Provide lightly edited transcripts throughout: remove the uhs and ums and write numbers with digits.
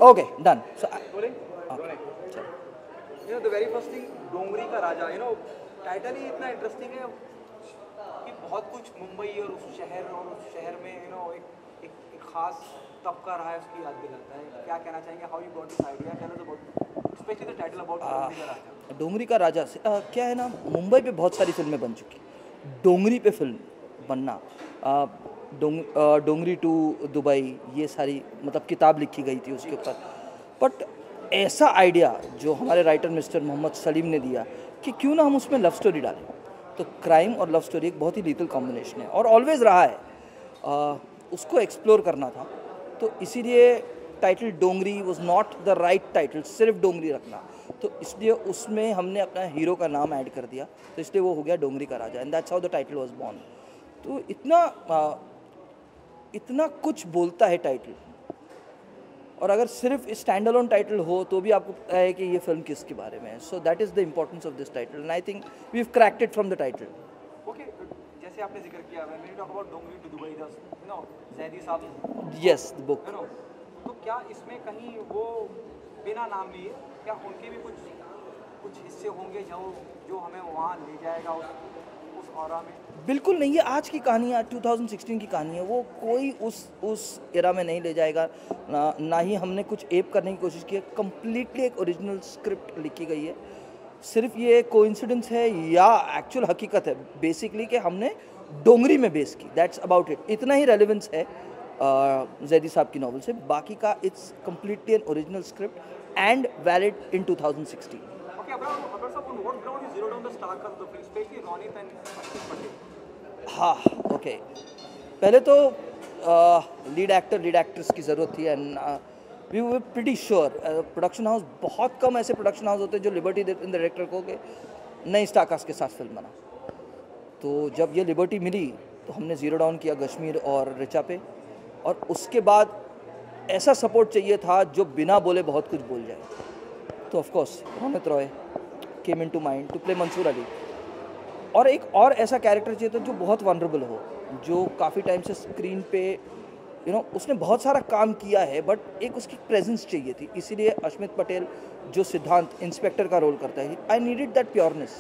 Okay, done. So, Rolling? Rolling. You know, the very first thing, डोंगरी का राजा, you know, title ही इतना interesting है कि बहुत कुछ मुंबई और उस शहर में you know एक खास तबका रहा है, उसकी याद दिलाता है. क्या कहना चाहेंगे? How you got this idea? Tell us about, especially the title about डोंगरी का राजा. डोंगरी का राजा से क्या है ना, मुंबई पे बहुत सारी फिल्में बन चुकी, डोंगरी पे फिल्म बनना, डोंगरी टू दुबई, ये सारी मतलब किताब लिखी गई थी उसके ऊपर. बट ऐसा आइडिया जो हमारे राइटर मिस्टर मोहम्मद सलीम ने दिया कि क्यों ना हम उसमें लव स्टोरी डालें, तो क्राइम और लव स्टोरी एक बहुत ही लीथल कॉम्बिनेशन है और ऑलवेज़ रहा है. उसको एक्सप्लोर करना था, तो इसीलिए title Dongri was not the right title, सिर्फ डोंगरी रखना, तो इसलिए उसमें हमने अपना हीरो का नाम ऐड कर दिया, तो इसलिए वो हो गया डोंगरी का Raja, and that's how the title was born. तो इतना कुछ बोलता है टाइटल, और अगर सिर्फ स्टैंड अलोन टाइटल हो तो भी आपको पता है कि ये फिल्म किसके बारे में है. So that is the importance of this title, and I think we have cracked it from the title. Okay, जैसे आपने जिक्र किया, when you talk about Dongri to Dubai, you know, Zaidi sahab, yes the book, you know, तो क्या इसमें कहीं वो बिना नाम लिए, क्या उनके भी कुछ हिस्से होंगे जो हमें वहाँ ले जाएगा उस ऑरा में? बिल्कुल नहीं, ये आज की कहानी है, 2016 की कहानी है, वो कोई उस एरा में नहीं ले जाएगा, ना ही हमने कुछ एप करने की कोशिश की है. कम्प्लीटली एक ओरिजिनल स्क्रिप्ट लिखी गई है. सिर्फ ये कोइंसिडेंस है या एक्चुअल हकीकत है बेसिकली कि हमने डोंगरी में बेस की, दैट्स अबाउट इट. इतना ही रेलेवेंस है जैदी साहब की नॉवल से, बाकी का it's completely an original script and valid in 2016. Okay, Abrar sir, on what ground you zero down the star cast of the film, especially Ronit and Ashwin Patel? हाँ, okay. पहले तो lead actress की ज़रूरत थी, and we were pretty sure. Production house, बहुत कम ऐसे production house होते हैं जो लिबर्टी देते हैं डायरेक्टर को कि नई स्टार कास्ट के साथ फिल्म बना. तो जब ये लिबर्टी मिली तो हमने ज़ीरो डाउन किया कश्मीर और रिचा पे, और उसके बाद ऐसा सपोर्ट चाहिए था जो बिना बोले बहुत कुछ बोल जाए. तो of course Ronit Roy came into mind to play Mansoor Ali, और एक और ऐसा कैरेक्टर चाहिए था जो बहुत वनरेबल हो, जो काफ़ी टाइम से स्क्रीन पे उसने बहुत सारा काम किया है, बट एक उसकी प्रेजेंस चाहिए थी. इसीलिए अश्मित पटेल जो सिद्धांत इंस्पेक्टर का रोल करता है, I needed that pureness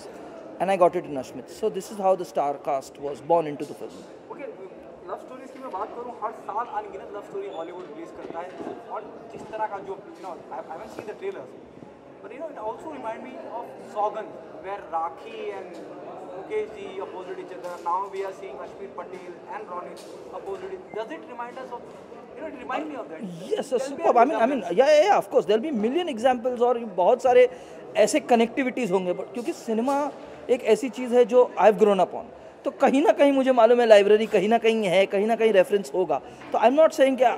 and I got it in Ashmit. So this is how the star cast was born into the film. Okay, love stories की मैं बात करूं, हर साल अनगिनत लव स्टोरी हॉलीवुड रिलीज करता है, और जिस तरह का जो I haven't seen the trailers, but it also remind me of Sogan, where Rakhi and Mukesh ji opposite each other. Now we are seeing Ashwin Patel and Ronit opposite. Does it remind us of, it remind me of that? Yes, superb. I mean, yeah, of course, there'll be million examples, और बहुत सारे ऐसे connectivities होंगे, but क्योंकि cinema एक ऐसी चीज़ है जो I have grown up on, तो कहीं ना कहीं मुझे मालूम है लाइब्रेरी कहीं ना कहीं है, कहीं ना कहीं रेफरेंस होगा. तो आई एम नॉट सेइंग कि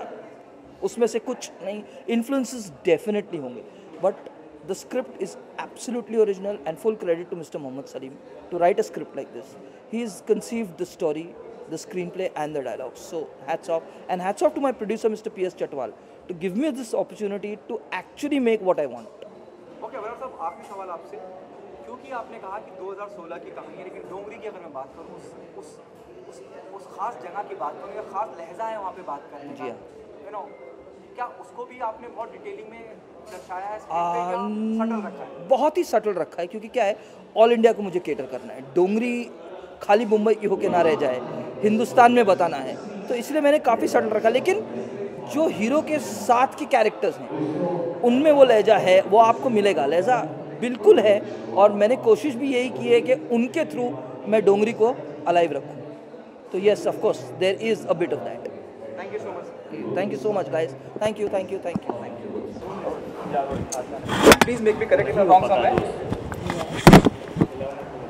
उसमें से कुछ नहीं, इन्फ्लुएंसेस डेफिनेटली होंगे, but the script is absolutely original, and full credit to Mr. Mohammad Salim to write a script like this. He's conceived the story, the screenplay and the dialogue. So hats off, and hats off to my producer Mr. P.S. Chatwal to give me this opportunity to actually make what I want. Okay, Abrar साहब, आखिरी सवाल आपसे, क्योंकि आपने कहा कि 2016 की कहानी है, लेकिन डोंगरी की अगर मैं बात करूँ, उस खास जगह की बात करूँ, या खास लहजा है वहाँ पे बात करने का, you know, क्या उसको भी आपने बहुत डिटेलिंग में दर्शाया है, सटल रखा है? बहुत ही सटल रखा है, क्योंकि क्या है, ऑल इंडिया को मुझे केटर करना है. डोंगरी खाली मुंबई की होके ना रह जाए, हिंदुस्तान में बताना है, तो इसलिए मैंने काफ़ी सटल रखा. लेकिन जो हीरो के साथ की कैरेक्टर्स हैं उनमें वो लहजा है, वो आपको मिलेगा, लहजा बिल्कुल है, और मैंने कोशिश भी यही की है कि उनके थ्रू मैं डोंगरी को अलाइव रखूँ. तो yes, of course there is a bit of that. Thank you so much, guys. Thank you. Please make me correct if I'm wrong somewhere.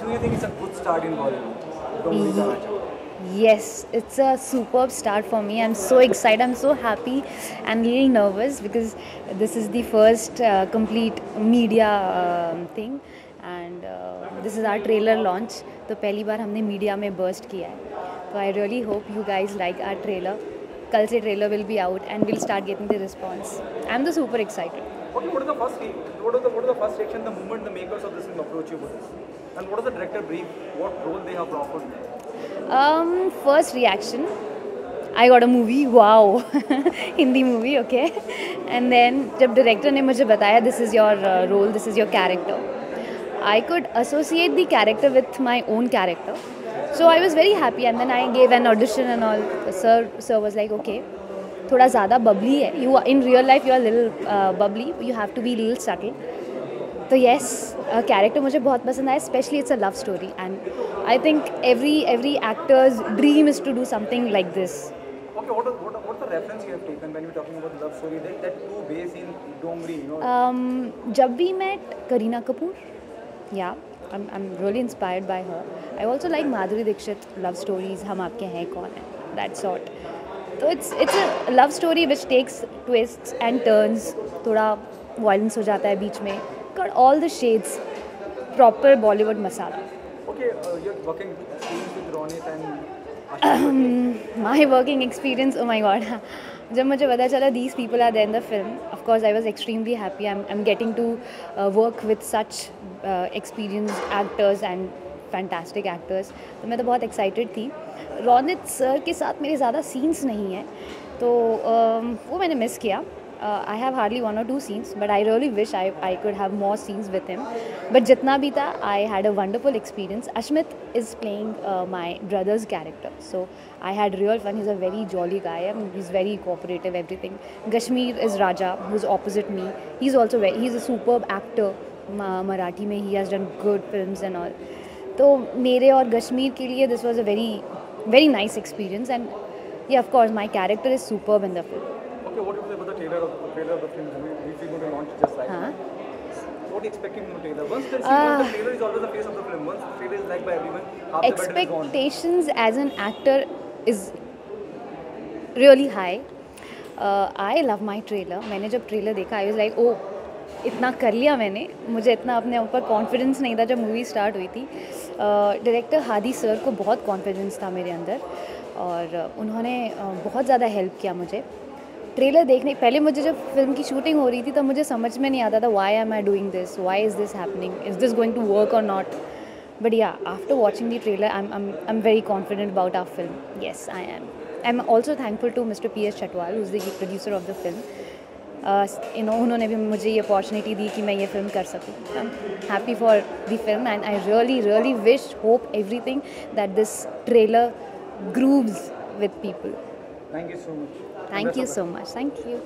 Do you think it's a good start in Bollywood? Yes, it's a superb start for me. I'm so excited. I'm so happy and really nervous because this is the first complete media thing, and this is our trailer launch. तो पहली बार हमने media में burst किया है. So I really hope you guys like our trailer. कल से trailer will be out and we'll start getting the response. I'm super excited. What is the first reaction the moment the makers of this film approach you with this? And what is the director brief? What role they have offered? First reaction, I got a movie, wow, Hindi movie, okay. And then जब director ने मुझे बताया this is your role, this is your character, I could associate the character with my own character. So I was very happy, and then I gave an audition and all. Sir was like, okay, थोड़ा ज़्यादा bubbly है. You are in real life, you are little bubbly. You have to be little subtle. तो yes, character मुझे बहुत पसंद आया. Especially it's a love story, and I think every actor's dream is to do something like this. Okay, what's the reference you have taken when you're talking about love story? That too based in Dongri, you know. जब भी met Kareena Kapoor. Yeah, I'm really inspired by her. I also like Madhuri Dixit love stories. हम आपके हैं कौन है, that sort. So it's a love story which takes twists and turns. थोड़ा violence हो जाता है बीच में. Got all the shades. Proper Bollywood masala. Okay, you're working experience with Ronit and My working experience, oh my god. जब मुझे पता चला these people are there in the film, of course I was extremely happy. I'm getting to work with such experienced actors and fantastic actors. तो मैं तो बहुत excited थी. Ronit sir के साथ मेरे ज़्यादा scenes नहीं हैं, तो वो मैंने miss किया. I have hardly 1 or 2 scenes, but I really wish I could have more scenes with him. But जितना भी था, I had a wonderful experience. Ashmit is playing my brother's character, so I had real fun. He's a very jolly guy. He's very cooperative, everything. Kashmir is Raja, who's opposite me. He's also he's a superb actor. Marathi में he has done good films and all. तो मेरे और कश्मीर के लिए this was a very nice experience, and yeah, of course my character is superb in the film. okay, what do you say about the trailer of the film? We going to launch just like that. What are you expecting from the trailer? Once the trailer is always the face of the film. Once the trailer is liked by everyone, half the battle is gone. Expectations as an actor is really high. I love my trailer. मैंने जब trailer देखा I was like, oh, इतना कर लिया मैंने. मुझे इतना अपने ऊपर कॉन्फिडेंस नहीं था जब मूवी स्टार्ट हुई थी. डायरेक्टर हादी सर को बहुत कॉन्फिडेंस था मेरे अंदर, और उन्होंने बहुत ज़्यादा हेल्प किया मुझे. ट्रेलर देखने पहले मुझे जब फिल्म की शूटिंग हो रही थी तब मुझे समझ में नहीं आता था why am I doing this, why is this happening, is this going to work और not. But yeah, after watching the trailer I am very confident about our film. Yes, I am also thankful to mister PS Chatwal, who is the producer of the film. उन्होंने भी मुझे ये opportunity दी कि मैं ये film कर सकूँ. I am happy for the film, and I really wish, hope everything that this trailer grooves with people. Thank you so much. Thank you so much. Thank you.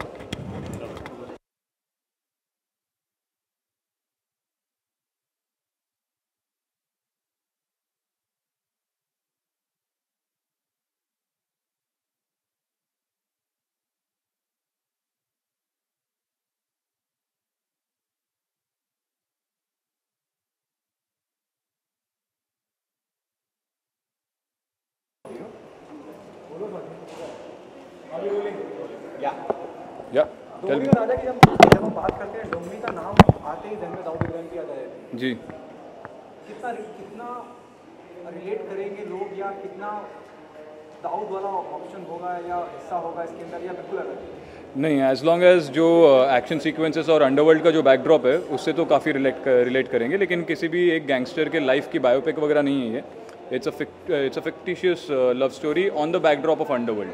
डोंगरी का राजा की जब हम बात करते हैं, डोंगरी का नाम आते ही जहन में दाऊद इब्राहिम की आता है जी. कितना रिलेट करेंगे लोग, या कितना दाऊद वाला ऑप्शन होगा या हिस्सा होगा इसके अंदर, या बिल्कुल अलग? नहीं, एज लॉन्ग एज जो एक्शन सीक्वेंसेस और अंडरवर्ल्ड का जो बैकड्रॉप है उससे तो काफ़ी रिलेट करेंगे, लेकिन किसी भी एक गैंगस्टर के लाइफ की बायोपिक वगैरह नहीं है ये. It's a fictitious love story on the backdrop of underworld.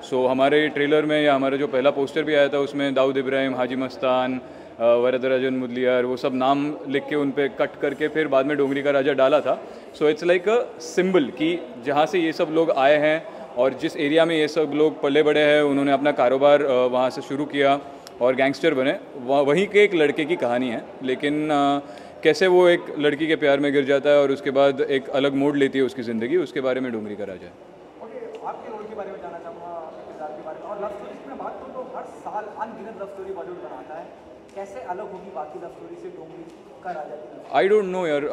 So हमारे ट्रेलर में या हमारा जो पहला पोस्टर भी आया था उसमें दाऊद इब्राहिम, हाजी मस्तान, वरदराजन मुदलियार, वो सब नाम लिख के उन पे कट करके फिर बाद में डोंगरी का राजा डाला था. So it's like a symbol कि जहाँ से ये सब लोग आए हैं और जिस एरिया में ये सब लोग पले बड़े हैं, उन्होंने अपना कारोबार वहाँ से शुरू किया और गैंगस्टर बने. वहीं के एक लड़के की कहानी है, लेकिन कैसे वो एक लड़की के प्यार में गिर जाता है और उसके बाद एक अलग मोड़ लेती है उसकी ज़िंदगी, उसके बारे में डोंगरी का राजा है. आपके रोल के बारे में जानना चाहूँगा, आपके किरदार के बारे में. और लव स्टोरी की मैं बात करूँ तो हर साल अनगिनत लव स्टोरी बॉलीवुड बनाता है. कैसे अलग होगी बाकी लव स्टोरी से डोंगरी का राजा की? आई डोंट नो यार,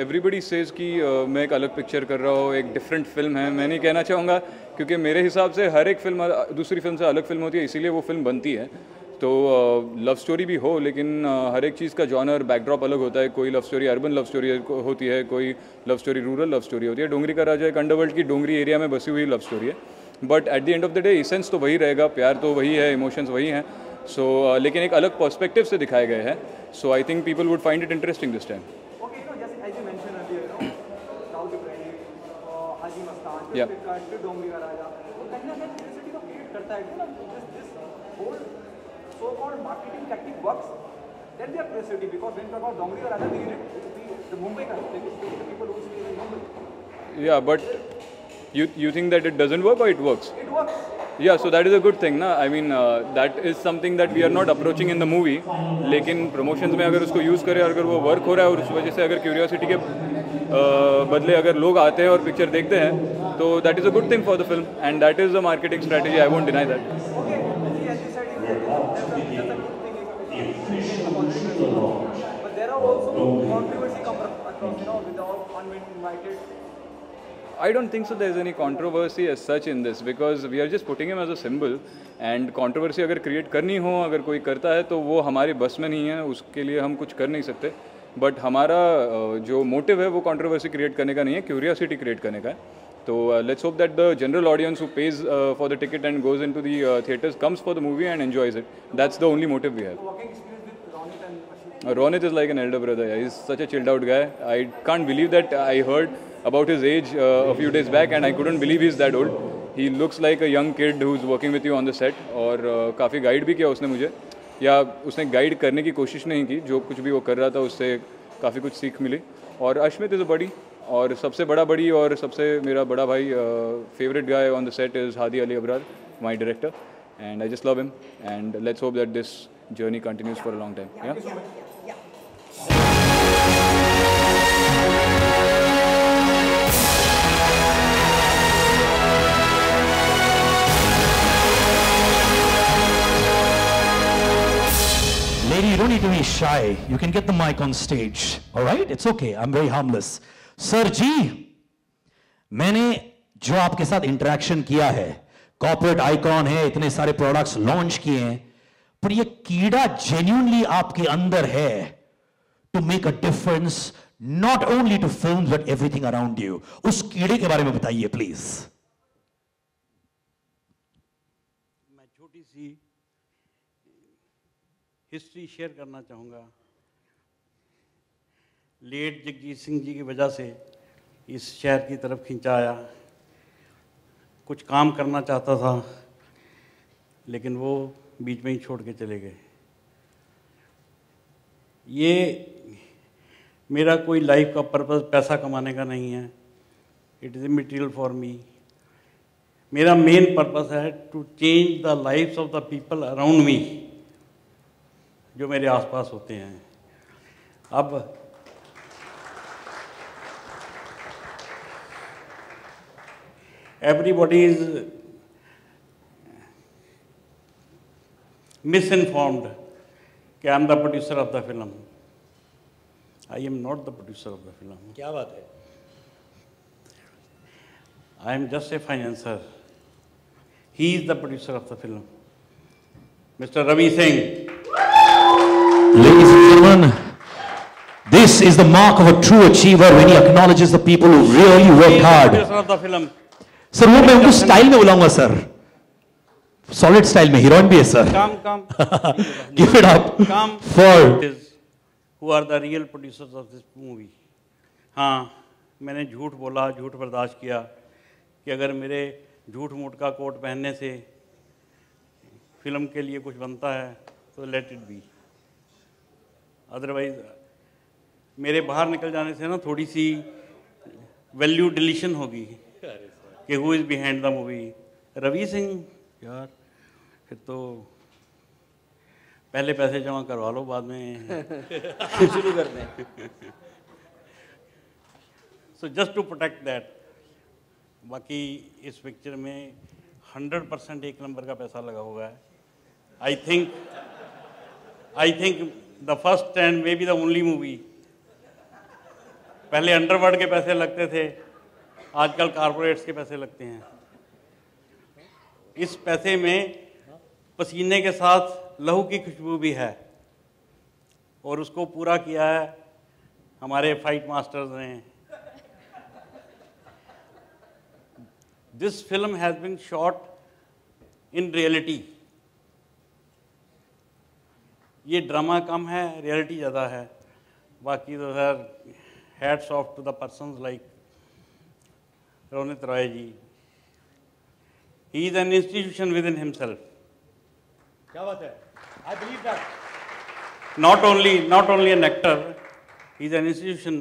एवरीबडी सेज कि मैं एक अलग पिक्चर कर रहा हूँ, एक डिफरेंट फिल्म है. मैं नहीं कहना चाहूँगा, क्योंकि मेरे हिसाब से हर एक फिल्म दूसरी फिल्म से अलग फिल्म होती है, इसीलिए वो फिल्म बनती है. तो लव स्टोरी भी हो, लेकिन हर एक चीज़ का जॉनर बैकड्रॉप अलग होता है. कोई love story urban love story होती है, कोई love story rural love story होती है. डोंगरी का राजा एक अंडरवर्ल्ड की डोंगरी एरिया में बसी हुई लव स्टोरी है. But at the end of the day essence तो वही रहेगा, प्यार तो वही है, इमोशंस वही हैं. सो लेकिन एक अलग पर्सपेक्टिव से दिखाए गए हैं. So I think people would find it interesting this time. Okay, just as you mentioned earlier, Dawood Ibrahim, Haji Mastan, फिर डोंगरी का राजा, तो कहीं ना कहीं करता है this whole so called marketing tactic works, then we are curiosity, because when we talk about Dongri or other unit, the Mumbai ka, the people who stay in Mumbai. Yeah, but you think that it doesn't work or it works? It works. Yeah, so that is a good thing ना. I mean that is something that we are not approaching in the movie. लेकिन promotions में अगर उसको use करें, अगर वो work हो रहा है और उस वजह से अगर curiosity के बदले अगर लोग आते हैं और picture देखते हैं, तो that is a good thing for the film, and that is a marketing strategy. I won't deny that. Okay, see, as you said, that's a good thing. But there are also controversy come across, with all uninvited. I don't think so. There's any controversy as such in this, because we are just putting him as a symbol. And controversy अगर create करनी हो, अगर कोई करता है तो वो हमारे बस में नहीं है, उसके लिए हम कुछ कर नहीं सकते. But हमारा जो motive है वो controversy create करने का नहीं है, curiosity create करने का है. तो let's hope that the general audience who pays for the ticket and goes into the theatres comes for the movie and enjoys it. That's the only motive we have. Working experience with Ronit and Ashik. Ronit is like an elder brother. Yeah. He's such a chilled out guy. I can't believe that I heard about his age a few days back, and I couldn't believe he's that old. He looks like a young kid who's working with you on the set. और काफ़ी guide भी किया उसने मुझे, या उसने guide करने की कोशिश नहीं की. जो कुछ भी वो कर रहा था उससे काफ़ी कुछ सीख मिली. और अश्मित इज़ अ बड़ी, और सबसे बड़ा बड़ी और सबसे मेरा बड़ा भाई favourite guy on the set is Hadi Ali Abrar, my director, and I just love him, and let's hope that this journey continues for a long time. या Lady, you don't need to be shy. You can get the mic on stage. All right? It's okay. I'm very harmless. Sir जी, मैंने जो आपके साथ interaction किया है, corporate icon है, इतने सारे प्रोडक्ट्स लॉन्च किए हैं, पर ये कीड़ा जेन्युइनली आपके अंदर है to make a difference not only to films but everything around you. उस कीड़े के बारे में बताइए प्लीज. मैं छोटी सी हिस्ट्री शेयर करना चाहूँगा. लेट जगजीत सिंह जी की वजह से इस शहर की तरफ खिंचा आया. कुछ काम करना चाहता था, लेकिन वो बीच में ही छोड़ के चले गए. ये मेरा कोई लाइफ का पर्पस पैसा कमाने का नहीं है. It is material for me. मेरा मेन पर्पस है to change the lifes of the people around me, जो मेरे आसपास होते हैं. अब एवरीबॉडी इज मिसइन्फॉर्म्ड कि I am the producer of the film. I am not the producer of the film. क्या बात है? I am just a financer. He is the producer of the film, mister Ravi Singh. Ladies and gentlemen, this is the mark of a true achiever when he acknowledges the people who really worked hard. Producer of the film. Sir वो मैं उनको style में बुलाऊंगा sir, solid style में. Heroine भी है sir. Come. Give it up Come for who are the real producers of this movie. हाँ, मैंने झूठ बोला, झूठ बर्दाश्त किया कि अगर मेरे झूठ मूठ का कोट पहनने से फिल्म के लिए कुछ बनता है तो लेट इट बी. अदरवाइज मेरे बाहर निकल जाने से ना थोड़ी सी वैल्यू डिलीशन होगी कि who is behind the movie. Ravi Singh यार, फिर तो पहले पैसे जमा करवा लो, बाद में शुरू कर दें. So just to protect that. बाकी इस पिक्चर में 100% एक नंबर का पैसा लगा हुआ है. आई think the first and may be the only movie. पहले अंडरवर्ल्ड के पैसे लगते थे, आजकल कारपोरेट्स के पैसे लगते हैं. इस पैसे में पसीने के साथ लहू की खुशबू भी है, और उसको पूरा किया है हमारे फाइट मास्टर्स ने. This film has been shot in reality. ये ड्रामा कम है, रियलिटी ज़्यादा है. बाकी तो sir hats off to the persons like Ronit Roy ji. He is an institution within himself. क्या बात है? I believe that. Not only an actor, he is an institution.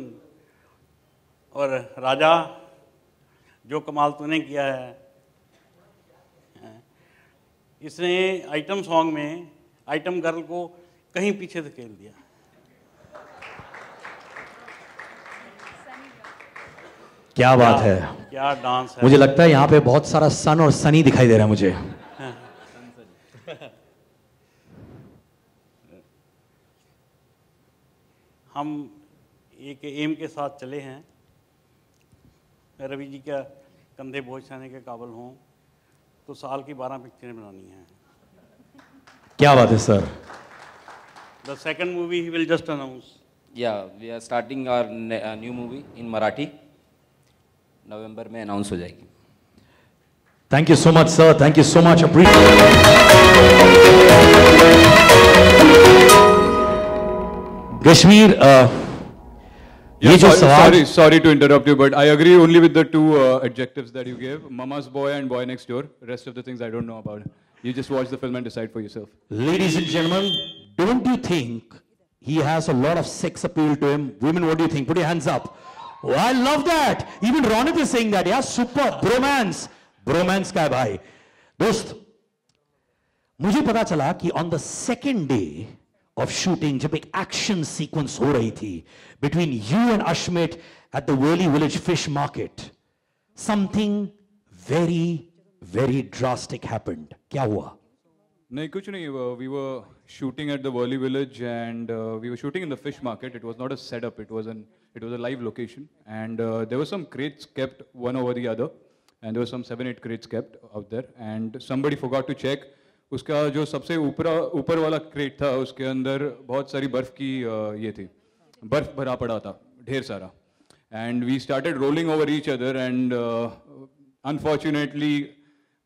और राजा, जो कमाल तूने किया है, इसने आइटम सॉन्ग में आइटम गर्ल को कहीं पीछे धकेल दिया। क्या बात है, क्या डांस है। मुझे लगता है यहाँ पे बहुत सारा सन और सनी दिखाई दे रहा है मुझे। हम एक एम के साथ चले हैं, रवि जी का कंधे बोझ सहने के काबिल हों तो साल की 12 पिक्चरें बनानी हैं। क्या बात है sir. The second movie he will just announce. Yeah, we are starting our new movie in Marathi. नवंबर में अनाउंस हो जाएगी। Thank you so much, sir. Thank you so much. Kashmir, ये जो सवाल, sorry to interrupt you, but I agree only with the two adjectives that you gave, Mama's Boy and Boy Next Door. Rest of the things I don't know about. You just watch the film and decide for yourself. Ladies and gentlemen, don't you think he has a lot of sex appeal to him? Women, what do you think? Put your hands up. Oh, I love that. Even Ronit is saying that. Yeah, super. Bromance. Bromance का है भाई. दोस्त, मुझे पता चला कि on the second day of shooting, जब एक action sequence हो रही थी between you and Ashmit at the Worli Village Fish Market, something very, very drastic happened. क्या हुआ? नहीं कुछ नहीं, we were shooting at the Worli Village and we were shooting in the fish market. It was not a setup, it was a live location, and there were some crates kept one over the other, and there were some 7-8 crates kept out there, and somebody forgot to check. उसका जो सबसे ऊपर वाला crate था उसके अंदर बहुत सारी बर्फ की ये थी, बर्फ भरा पड़ा था ढेर सारा, and we started rolling over each other, and unfortunately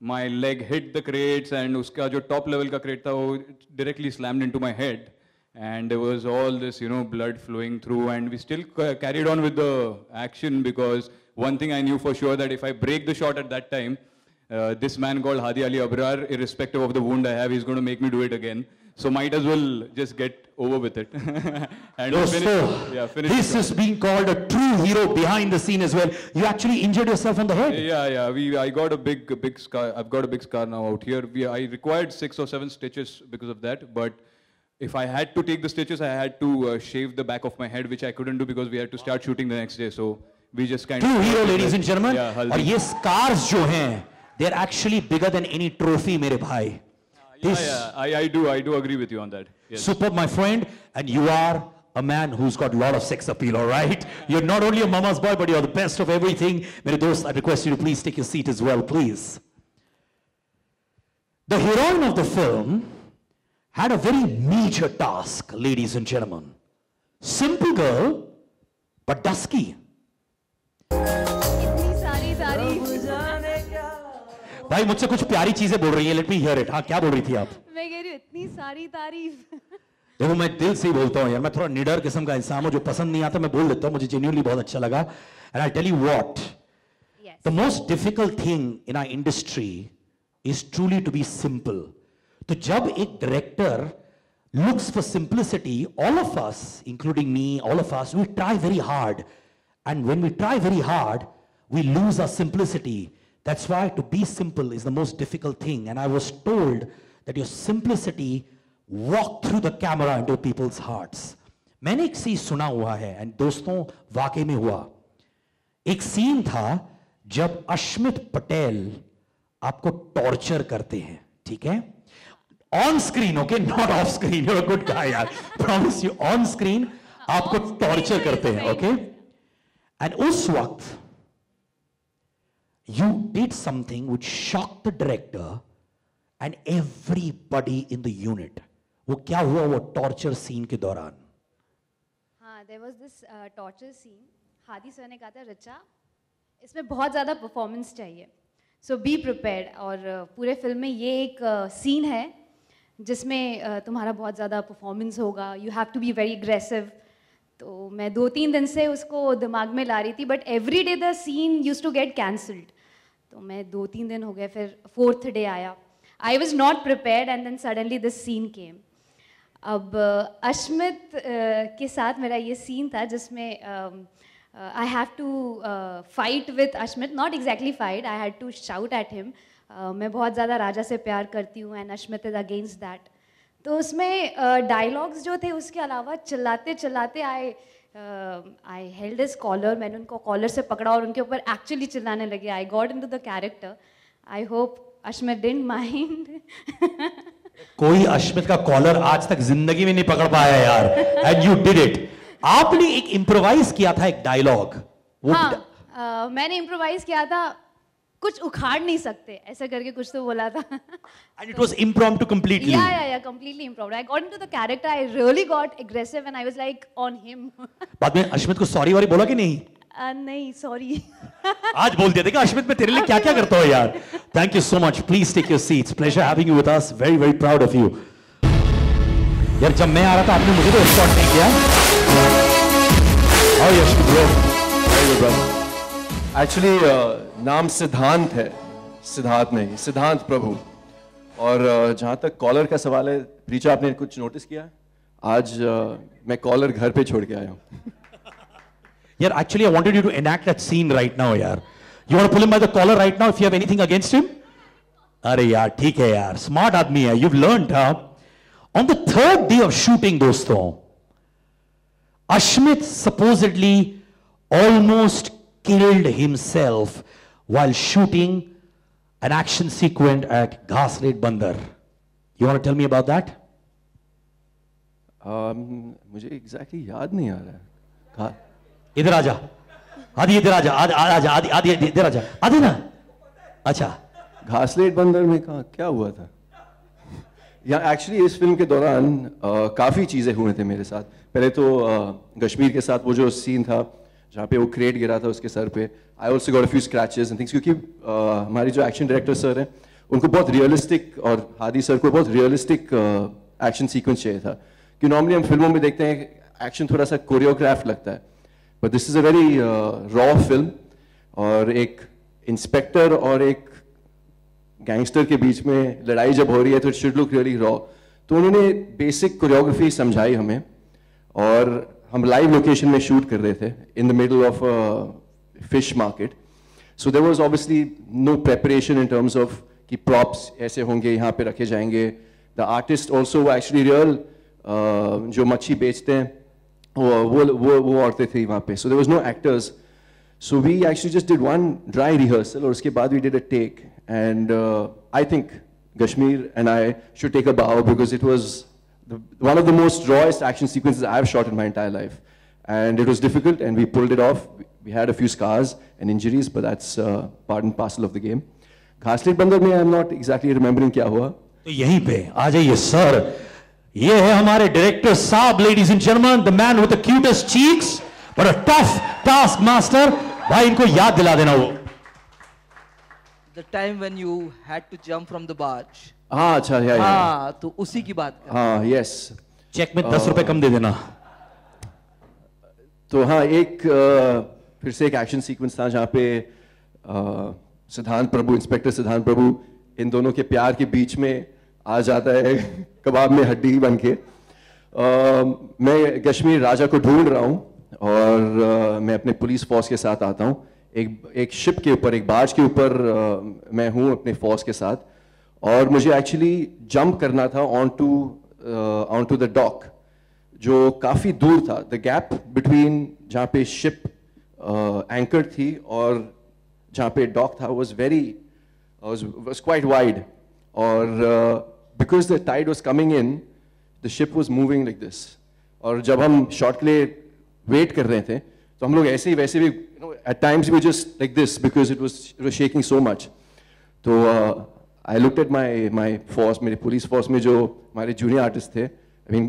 my leg hit the crates, and उसका जो top level का crate था वो directly slammed into my head, and there was all this, you know, blood flowing through, and we still carried on with the action, because one thing I knew for sure, that if I break the shot at that time, this man called Hadi Ali Abrar, irrespective of the wound I have, he's going to make me do it again. So might as well just get over with it. And finish this is being called a true hero behind the scene as well. You actually injured yourself on the head. Yeah. I got a big scar. I've got a big scar now out here. I required 6 or 7 stitches because of that. But if I had to take the stitches, I had to shave the back of my head, which I couldn't do because we had to start shooting the next day. So we just kind of... True hero, ladies and gentlemen. Yeah, और ये scars जो हैं, they're actually bigger than any trophy, मेरे भाई. I do agree with you on that. Yes. Superb, my friend, and you are a man who's got a lot of sex appeal, all right? You're not only a mama's boy, but you're the best of everything. Mere dost, I request you to please take your seat as well, please. The heroine of the film had a very major task, ladies and gentlemen. Simple girl, but dusky. भाई मुझसे कुछ प्यारी चीजें बोल रही है, let me here it. हाँ, क्या बोल रही थी आप? मैं कह रही हूँ इतनी सारी तारीफ. देखो, मैं दिल से ही बोलता हूँ यार, मैं थोड़ा निडर किस्म का इंसान हूँ, जो पसंद नहीं आता मैं बोल देता हूँ, मुझे जेन्युइनली बहुत अच्छा लगा. And I tell you what, the most difficult thing in our industry is truly to be simple. तो जब एक director looks for simplicity, all of us, including me, all of us, we try very hard. And when we try very hard, we lose our simplicity. That's why to be simple is the most difficult thing. And I was told that your simplicity walked through the camera into people's hearts. मैंने एक चीज सुना हुआ है, and दोस्तों वाकई में हुआ. एक सीन था जब अश्मित पटेल आपको टॉर्चर करते हैं, ठीक है? On screen, okay, not off screen. You're a good guy, यार. Promise you, on screen आपको टॉर्चर करते हैं, okay? And उस वक्त you did something which shocked the director and everybody in the unit. वो क्या हुआ वो टॉर्चर सीन के दौरान? हाँ, there was this torture scene. Hadi sir ने कहा था, रचा, इसमें बहुत ज़्यादा परफॉर्मेंस चाहिए. So be prepared. और पूरे फिल्म में ये एक सीन है जिसमें तुम्हारा बहुत ज़्यादा परफॉर्मेंस होगा. You have to be very aggressive. तो मैं 2-3 दिन से उसको दिमाग में ला रही थी, but every day the scene used to get cancelled. तो मैं 2-3 दिन हो गए, फिर 4th डे आया. I was not prepared and then suddenly this scene came. अब अश्मित के साथ मेरा ये सीन था जिसमें I have to fight with Ashmit, not exactly fight, I had to shout at him. मैं बहुत ज़्यादा राजा से प्यार करती हूँ and Ashmit is against that. तो उसमें डायलॉग्स जो थे उसके अलावा चिल्लाते चिल्लाते आई हेल्ड हिज कॉलर, मैंने उनको कॉलर से पकड़ा और उनके ऊपर एक्चुअली चिल्लाने लगे. I got into the character. I hope Ashmit didn't mind. कोई अश्मित का कॉलर आज तक जिंदगी में नहीं पकड़ पाया यार, एंड यू डिड इट. आपने एक इम्प्रोवाइज किया था एक डायलॉग. हाँ, मैंने इम्प्रोवाइज किया था, कुछ उखाड़ नहीं सकते ऐसा करके कुछ तो बोला था. And it was impromptu completely. Yeah, completely impromptu. I got into the character. I really got aggressive and I was like on him. बाद में अश्मित को सॉरी वारी बोला कि नहीं? नहीं, सॉरी. आज बोल दिया देखा अश्मित, मैं तेरे लिए क्या क्या करता हूँ यार. Thank you so much. Please take your seats. Pleasure having you with us. Very very proud of you. यार जब मैं आ रहा था आपने मुझे तो एस्कॉर्ट नहीं किया. How are you, bro? Very good, brother. Actually नाम सिद्धांत है, सिद्धार्थ नहीं, सिद्धांत प्रभु. और जहाँ तक कॉलर का सवाल है, प्रीचा आपने कुछ नोटिस किया? आज मैं कॉलर घर पे छोड़ के आया हूँ. यार actually I wanted you to enact that scene right now यार. You want to pull him by the collar right now if you have anything against him? अरे यार ठीक है यार, स्मार्ट आदमी है. You've learned huh? On the 3rd day of shooting दोस्तों, Ashmit supposedly almost killed himself while shooting an action sequence at Ghaslet Bandar. You want to tell me about that? मुझे exactly याद नहीं आ रहा है. इधर आजा, आदि इधर आजा, आदि इधर आजा, आदि ना. अच्छा, घासलेट बंदर में कहा क्या हुआ था? या एक्चुअली इस फिल्म के दौरान काफ़ी चीज़ें हुए थे मेरे साथ. पहले तो कश्मीर के साथ वो जो सीन था जहाँ पे वो क्रेट गिरा था उसके सर पे, I also got a few scratches and things, क्योंकि हमारी जो एक्शन डायरेक्टर सर हैं उनको बहुत रियलिस्टिक, और हादी सर को बहुत रियलिस्टिक एक्शन सीक्वेंस चाहिए था. कि नॉर्मली हम फिल्मों में देखते हैं एक्शन थोड़ा सा कोरियोग्राफ लगता है, but this is a very raw film. और एक इंस्पेक्टर और एक गैंगस्टर के बीच में लड़ाई जब हो रही है तो it should look really raw. तो उन्होंने बेसिक कोरियोग्राफी समझाई हमें, और हम लाइव लोकेशन में शूट कर रहे थे in the middle of fish market. So there was obviously no preparation in terms of कि प्रॉप्स ऐसे होंगे, यहाँ पे रखे जाएंगे. The artist also actually real जो मच्छी बेचते हैं वो औरतें थी वहाँ पे. So there was no actors. So we actually just did one dry rehearsal, और उसके बाद we did a take. And I think Kashmir and I should take a bow, because it was one of the most rawest action sequences I've shot in my entire life. And it was difficult, and we pulled it off. We had a few scars and injuries, but that's part and parcel of the game. Ghaslet Bandar में I'm not exactly remembering क्या हुआ. तो यहीं पे आ जाइए sir. ये है हमारे डायरेक्टर साहब, ladies and gentlemen, the man with the cutest cheeks, but a tough taskmaster. भाई इनको याद दिला देना वो. The time when you had to jump from the barge. हाँ अच्छा है. हाँ तो उसी की बात कर. हाँ yes. चेक में 10 रुपए कम दे देना. तो हाँ एक फिर से एक एक्शन सीक्वेंस था जहाँ पे सिद्धांत प्रभु, इंस्पेक्टर सिद्धांत प्रभु इन दोनों के प्यार के बीच में आ जाता है कबाब में हड्डी बन के. मैं कश्मीर राजा को ढूंढ रहा हूँ, और मैं अपने पुलिस फोर्स के साथ आता हूँ. एक शिप के ऊपर, एक बाज के ऊपर मैं हूँ अपने फोर्स के साथ, और मुझे एक्चुअली जंप करना था ऑन टू द डॉक जो काफ़ी दूर था. द गैप बिटवीन जहाँ पे शिप एंकर थी और जहाँ पे डॉक था was quite wide. और because the tide was coming in, the ship was moving like this. और जब हम शॉट के लिए वेट कर रहे थे तो हम लोग ऐसे ही वैसे भी at times we were just like this because it was shaking so much. तो I looked at my force, मेरे police force में जो हमारे junior artists थे, I mean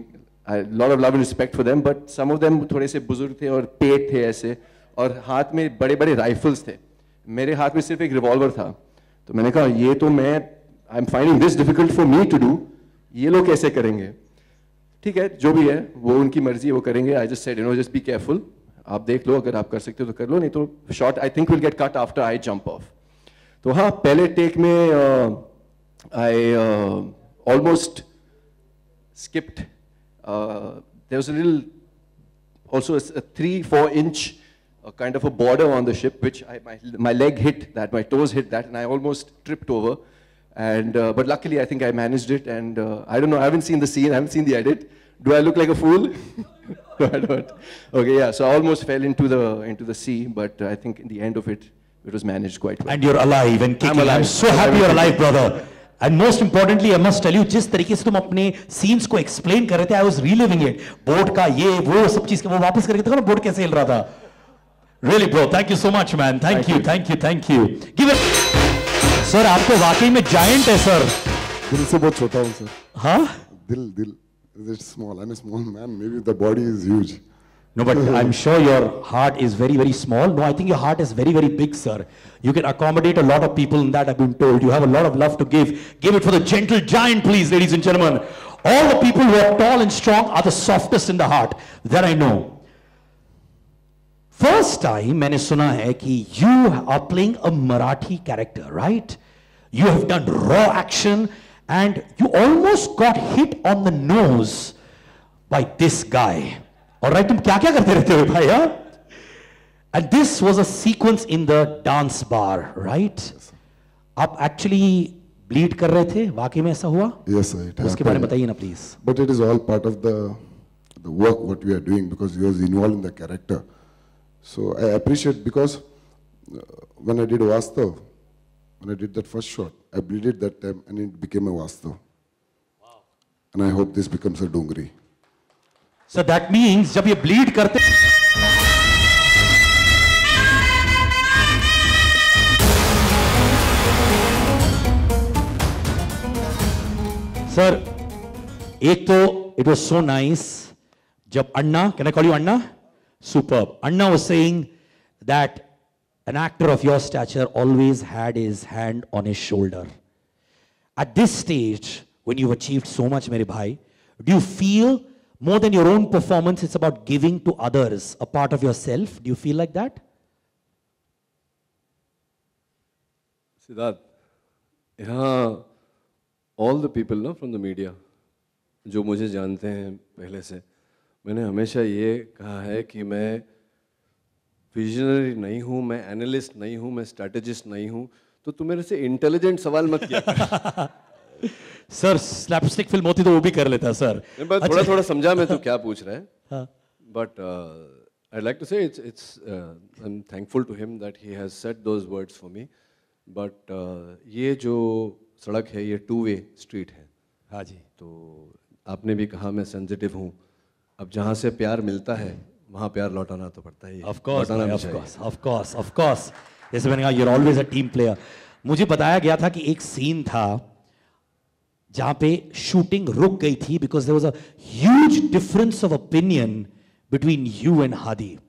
a lot of love and respect for them, but some of them थोड़े से बुजुर्ग थे और पेट थे ऐसे, और हाथ में बड़े बड़े राइफल्स थे. मेरे हाथ में सिर्फ एक रिवॉल्वर था. तो मैंने कहा ये तो I'm finding this difficult for me to do, ये लोग कैसे करेंगे? ठीक है, जो भी है वो उनकी मर्जी, वो करेंगे. I just said, just be careful. आप देख लो, अगर आप कर सकते हो तो कर लो, नहीं तो shot I think will get cut after I jump of. तो हाँ, पहले टेक में I almost skipped. There was a little, also a 3-4 inch kind of a border on the ship, which my leg hit that, my toes hit that, and I almost tripped over. And but luckily, I think I managed it. And I don't know, I haven't seen the scene, I haven't seen the edit. Do I look like a fool? No, I don't. Okay, yeah. So I almost fell into the sea, but I think in the end of it, it was managed quite well. And you're alive and kicking. I'm so happy you're alive, brother. And most importantly, I must tell you, जिस तरीके से तुम अपने scenes को explain कर रहे थे, I was reliving it. Boat का ये वो सब चीज वो वापस करके देखो ना बोट कैसे हिल रहा था. Really, bro. Thank you so much, man. Thank you. Give it. Sir, आपको वाकई में giant है, sir. दिल से बहुत छोटा हूँ, sir. हाँ? दिल. It's small. I'm a small man. Maybe the body is huge. No, but I'm sure your heart is very, very small. No, I think your heart is very, very big, sir. You can accommodate a lot of people in that, I've been told. You have a lot of love to give. Give it for the gentle giant, please, ladies and gentlemen. All the people who are tall and strong are the softest in the heart. That I know. First time, मैंने सुना है कि you are playing a Marathi character, right? You have done raw action and you almost got hit on the nose by this guy. Alright, तुम क्या क्या करते रहते हो भाई यार? And this was a sequence in the dance bar, right? आप actually bleed कर रहे थे? वाकई में ऐसा हुआ? Yes, sir. उसके बारे में बताइए ना please. But it is all part of the work what we are doing because he was involved in the character. So I appreciate because when I did Vastav, when I did that first shot, I bleeded that time and it became a Vastav. Wow. And I hope this becomes a Dungri. So that means जब ये bleed करते Sir, एक तो it was so nice जब Anna, can I call you Anna? Superb. Anna was saying that an actor of your stature always had his hand on his shoulder. At this stage, when you've achieved so much, मेरे भाई, do you feel more than your own performance, it's about giving to others a part of yourself? Do you feel like that? Siddharth, यहाँ all the people ना from the media जो मुझे जानते हैं पहले से, मैंने हमेशा ये कहा है कि मैं विजनरी नहीं हूँ, मैं एनालिस्ट नहीं हूँ, मैं स्ट्रैटेजिस्ट नहीं हूँ, तो तू मेरे से इंटेलिजेंट सवाल मत किया। सर स्लैपस्टिक फिल्म होती तो वो भी कर लेता सर। थोड़ा थोड़ा समझा मैं तो क्या पूछ रहा है, but I'd like to say I'm thankful to him that he has said those words for me, but ये जो सड़क है ये 2-way street है। हाँ जी। तो आपने भी कहा मैं सेंसिटिव हूँ, अब जहाँ से प्यार मिलता है वहाँ प्यार लौटाना तो पड़ता ही है। Of course। जैसे मैंने कहा you're always a team player। मुझे बताया गया था कि एक सीन था जहां पे शूटिंग रुक गई थी because there was a huge difference of opinion between you and Hadi,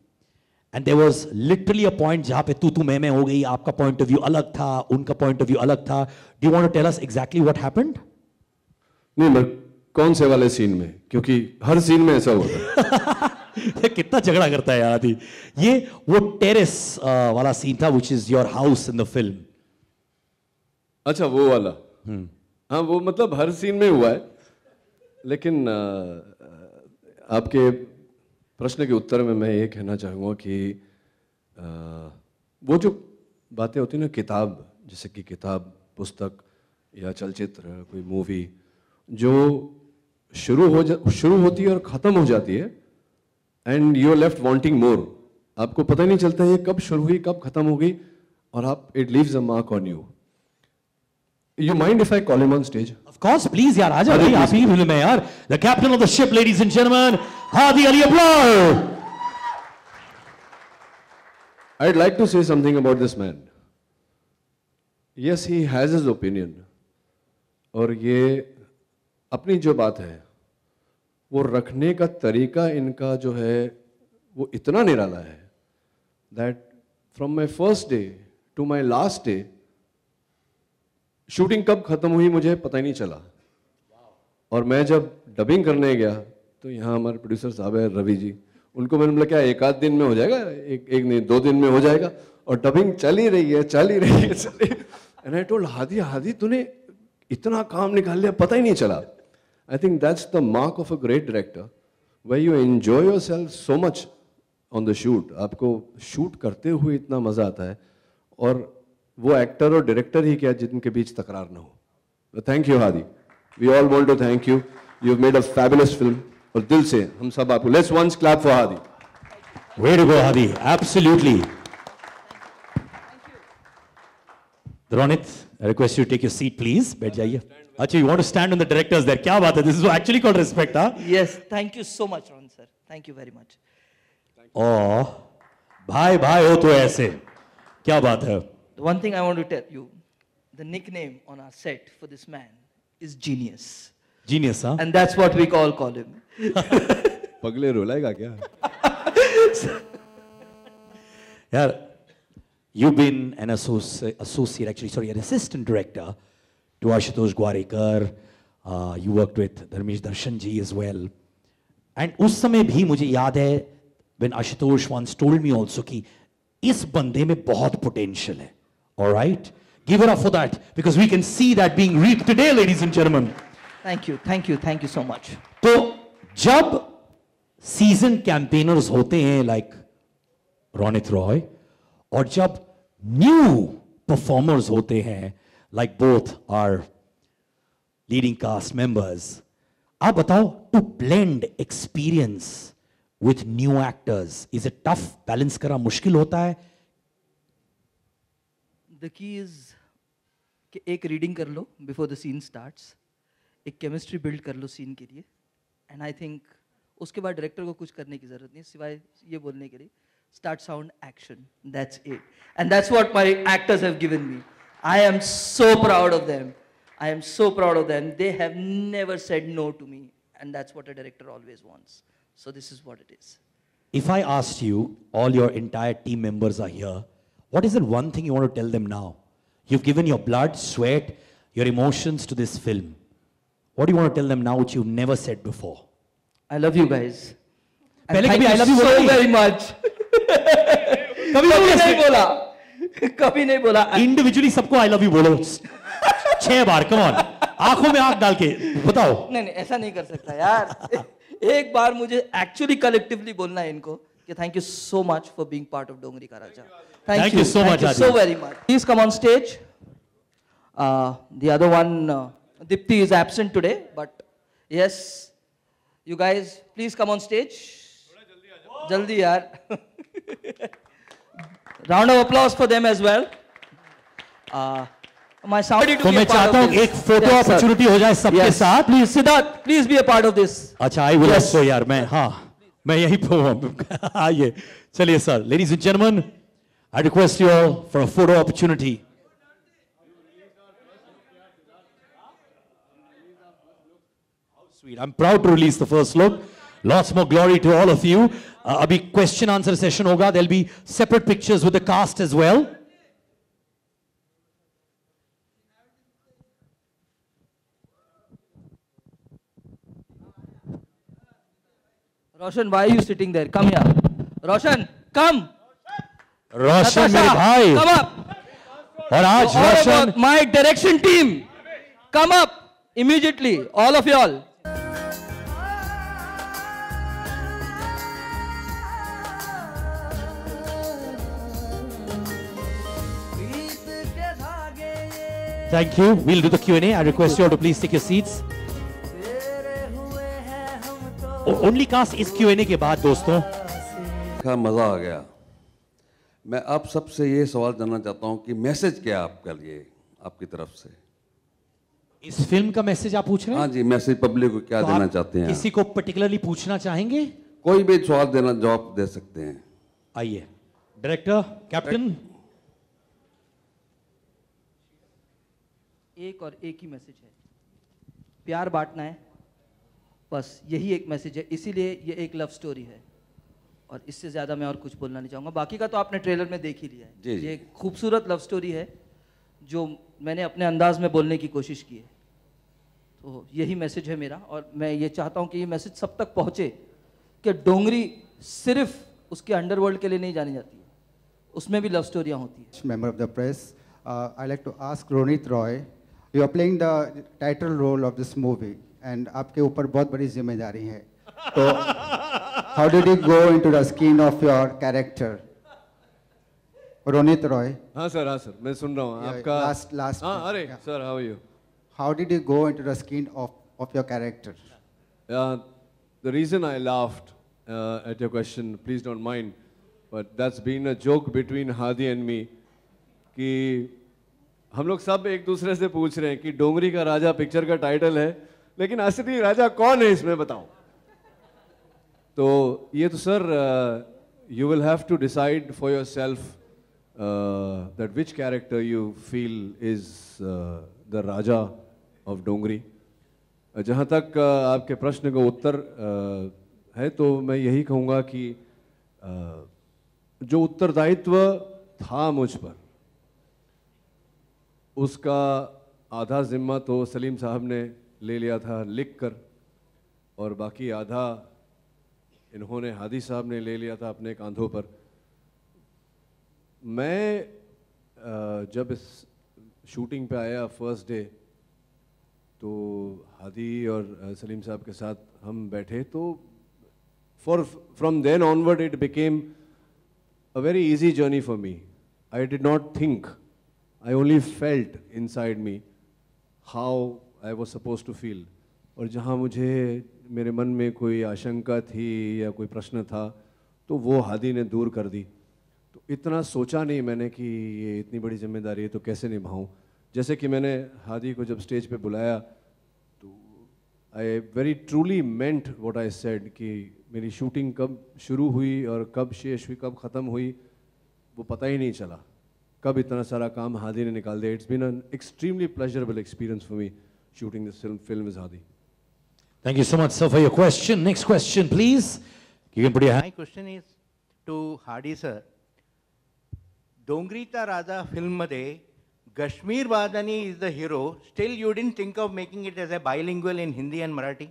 and there was literally a point जहां पे तू मैं हो गई, आपका point of view अलग था, उनका point of view अलग था। Do you want to tell us exactly what happened? नहीं, मैं कौन से वाले सीन में, क्योंकि हर सीन में ऐसा होता है। कितना झगड़ा करता है यार आदि। ये वो टेरेस वाला सीन था which is your house in the film। अच्छा वो वाला, हाँ वो मतलब हर सीन में हुआ है, लेकिन आपके प्रश्न के उत्तर में मैं ये कहना चाहूँगा कि वो जो बातें होती हैं ना, किताब, जैसे कि किताब, पुस्तक या चलचित्र, कोई मूवी जो शुरू होती है और ख़त्म हो जाती है, and you are left wanting more, आपको पता ही नहीं चलता है ये कब शुरू हुई कब ख़त्म हो गई, और आप it leaves a mark on you. You mind if I call him on stage? Of course, please यार, आजा भाई, आप ही फिल्म है यार। The captain of the ship, ladies and gentlemen, Hadi Ali Abrar. I'd like to say something about this man. Yes, he has his opinion. और ये अपनी जो बात है वो रखने का तरीका इनका जो है वो इतना निराला है that from my first day to my last day, shooting कब खत्म हुई मुझे पता ही नहीं चला। और मैं जब डबिंग करने गया तो यहाँ हमारे प्रोड्यूसर साहब है रवि जी, उनको मैंने बोला क्या 1 दिन में हो जाएगा, एक नहीं 2 दिन में हो जाएगा, और डबिंग चल ही रही है। And I told Hadi, Hadi तूने इतना काम निकाल लिया पता ही नहीं चला. I think that's the mark of a great director, where you enjoy yourself so much on the shoot. आपको शूट करते हुए इतना मजा आता है, और वो एक्टर और डायरेक्टर ही क्या जिनके बीच तकरार ना हो. Thank you Hadi, we all want to thank you. You have made a fabulous film, और दिल से हम सब आपको let's once clap for Hadi. Way to go, Hadi. Absolutely. Ronit, I request you to take your seat, please. बैठ जाइए. अच्छा, you want to stand on the directors there? क्या बात है? This is actually called respect, huh? Yes, thank you so much, Ron sir. Thank you very much. Oh, भाई भाई हो तो ऐसे. क्या बात है? The one thing I want to tell you, the nickname on our set for this man is Genius. Genius, huh? And that's what we call him. पगले रुलाएगा क्या? यार, you've been an associate, actually, sorry, an assistant director to Ashutosh Gwarekar. You worked with Dharmesh Darshan ji as well. And उस समय भी मुझे याद है when Ashutosh once told me also कि इस बंदे में बहुत potential है. All right? Give it up for that, because we can see that being reaped today, ladies and gentlemen. Thank you so much. तो जब सीजन कैंपेनर्स होते हैं लाइक रोनित रॉय, और जब न्यू परफॉर्मर्स होते हैं like both are leading cast members, आप बताओ, to blend experience with new actors, is it tough? Balance करना मुश्किल होता है? The key is कि एक रीडिंग कर लो बिफोर द सीन स्टार्ट्स, एक केमिस्ट्री बिल्ड कर लो सीन के लिए, एंड आई थिंक उसके बाद डायरेक्टर को कुछ करने की जरूरत नहीं सिवाय ये बोलने के लिए start sound action, that's it. And that's what my actors have given me. I am so proud of them. I am so proud of them. They have never said no to me, and that's what a director always wants. So this is what it is. If I asked you, all your entire team members are here, what is the one thing you want to tell them now? You've given your blood, sweat, your emotions to this film. What do you want to tell them now which you've never said before? I love you guys. And पहले thank कभी I you love you so बोला नहीं? very much. कभी नहीं बोला. कभी नहीं बोला. Individually सबको I love you बोलो 6 बार, come on. आंखों में आंख डाल के बताओ. नहीं ऐसा नहीं कर सकता यार. एक बार मुझे एक्चुअली कलेक्टिवली बोलना है इनको कि thank you so much for being part of Dongri का Raja. Thank you so much, so very much. Please come on stage. The other one, Dipti, is absent today, but yes, you guys, please come on stage. Jaldi yaar. Round of applause for them as well. My sound. तो मैं चाहता हूँ एक photo opportunity हो जाए सबके साथ. Please, Siddharth, please be a part of this. अच्छा, आई विल ऑल्सो यार. मैं यही पे आइए. चलिए sir. Ladies and gentlemen, I request you all for a photo opportunity. How sweet. I'm proud to release the first look. Lots more glory to all of you. अभी question answer session होगा. There'll be separate pictures with the cast as well. Roshan, why are you sitting there? Come here. Roshan, come. रोशन मेरे भाई. Come up. और आज All Roshan about my direction team. Come up immediately, all of y'all. Thank you. We'll do the Q&A. I request you all to please take your seats. Only cast is Q&A के बाद दोस्तों. का मज़ा आ गया. मैं आप सबसे ये सवाल जानना चाहता हूँ कि मैसेज क्या है आपके लिए, आपकी तरफ से? इस फिल्म का मैसेज आप पूछ रहे हैं? हाँ जी, मैसेज पब्लिक को क्या देना चाहते हैं? किसी को पर्टिकुलरली पूछना चाहेंगे? कोई भी सवाल देना, जवाब दे सकते हैं. आइए. Director, captain. एक और एक ही मैसेज है, प्यार बांटना है, बस यही एक मैसेज है. इसीलिए ये एक लव स्टोरी है और इससे ज़्यादा मैं और कुछ बोलना नहीं चाहूँगा. बाकी का तो आपने ट्रेलर में देख ही लिया है. ये एक खूबसूरत लव स्टोरी है जो मैंने अपने अंदाज में बोलने की कोशिश की है. तो यही मैसेज है मेरा, और मैं ये चाहता हूँ कि ये मैसेज सब तक पहुँचे कि डोंगरी सिर्फ उसके अंडरवर्ल्ड के लिए नहीं जानी जाती है, उसमें भी लव स्टोरियाँ होती हैं. Member of the press, I'd like to ask Ronit Roy, you are playing the title role of this movie, and आपके ऊपर बहुत बड़ी जिम्मेदारी है. So, how did you go into the skin of your character? Ronit Roy. हाँ sir मैं सुन रहा हूँ आपका. Last. हाँ अरे sir, how are you? How did you go into the skin of your character? The reason I laughed at your question, please don't mind, but that's been a joke between Hadi and me, कि हम लोग सब एक दूसरे से पूछ रहे हैं कि डोंगरी का राजा पिक्चर का टाइटल है, लेकिन असली राजा कौन है इसमें बताओ. तो ये तो sir, you will have to decide for yourself that which character you feel is the Raja of डोंगरी. जहाँ तक आपके प्रश्न का उत्तर है तो मैं यही कहूँगा कि जो उत्तरदायित्व था मुझ पर, उसका आधा जिम्मा तो सलीम साहब ने ले लिया था लिख कर, और बाकी आधा इन्होंने हादी साहब ने ले लिया था अपने कांधों पर. मैं जब इस शूटिंग पे आया फर्स्ट डे, तो हादी और सलीम साहब के साथ हम बैठे, तो from then onward it became a very easy journey for me. I did not think, I only felt inside me how I was supposed to feel. और जहाँ मुझे मेरे मन में कोई आशंका थी या कोई प्रश्न था, तो वो हादी ने दूर कर दी. तो इतना सोचा नहीं मैंने कि ये इतनी बड़ी जिम्मेदारी है तो कैसे निभाऊं. जैसे कि मैंने हादी को जब स्टेज पे बुलाया, तो I very truly meant what I said, कि मेरी शूटिंग कब शुरू हुई और कब शेष हुई, कब ख़त्म हुई, वो पता ही नहीं चला. कब इतना सारा काम हादी ने निकाल दिया. It's been an extremely pleasurable experience for me shooting this film with Hadi. Thank you so much, sir, for your question. Next question, please. You can put your hand. My question is to Hadi sir. Dongri Ta Raja film मध्ये Kashmir Badani is the hero. Still, you didn't think of making it as a bilingual in Hindi and Marathi?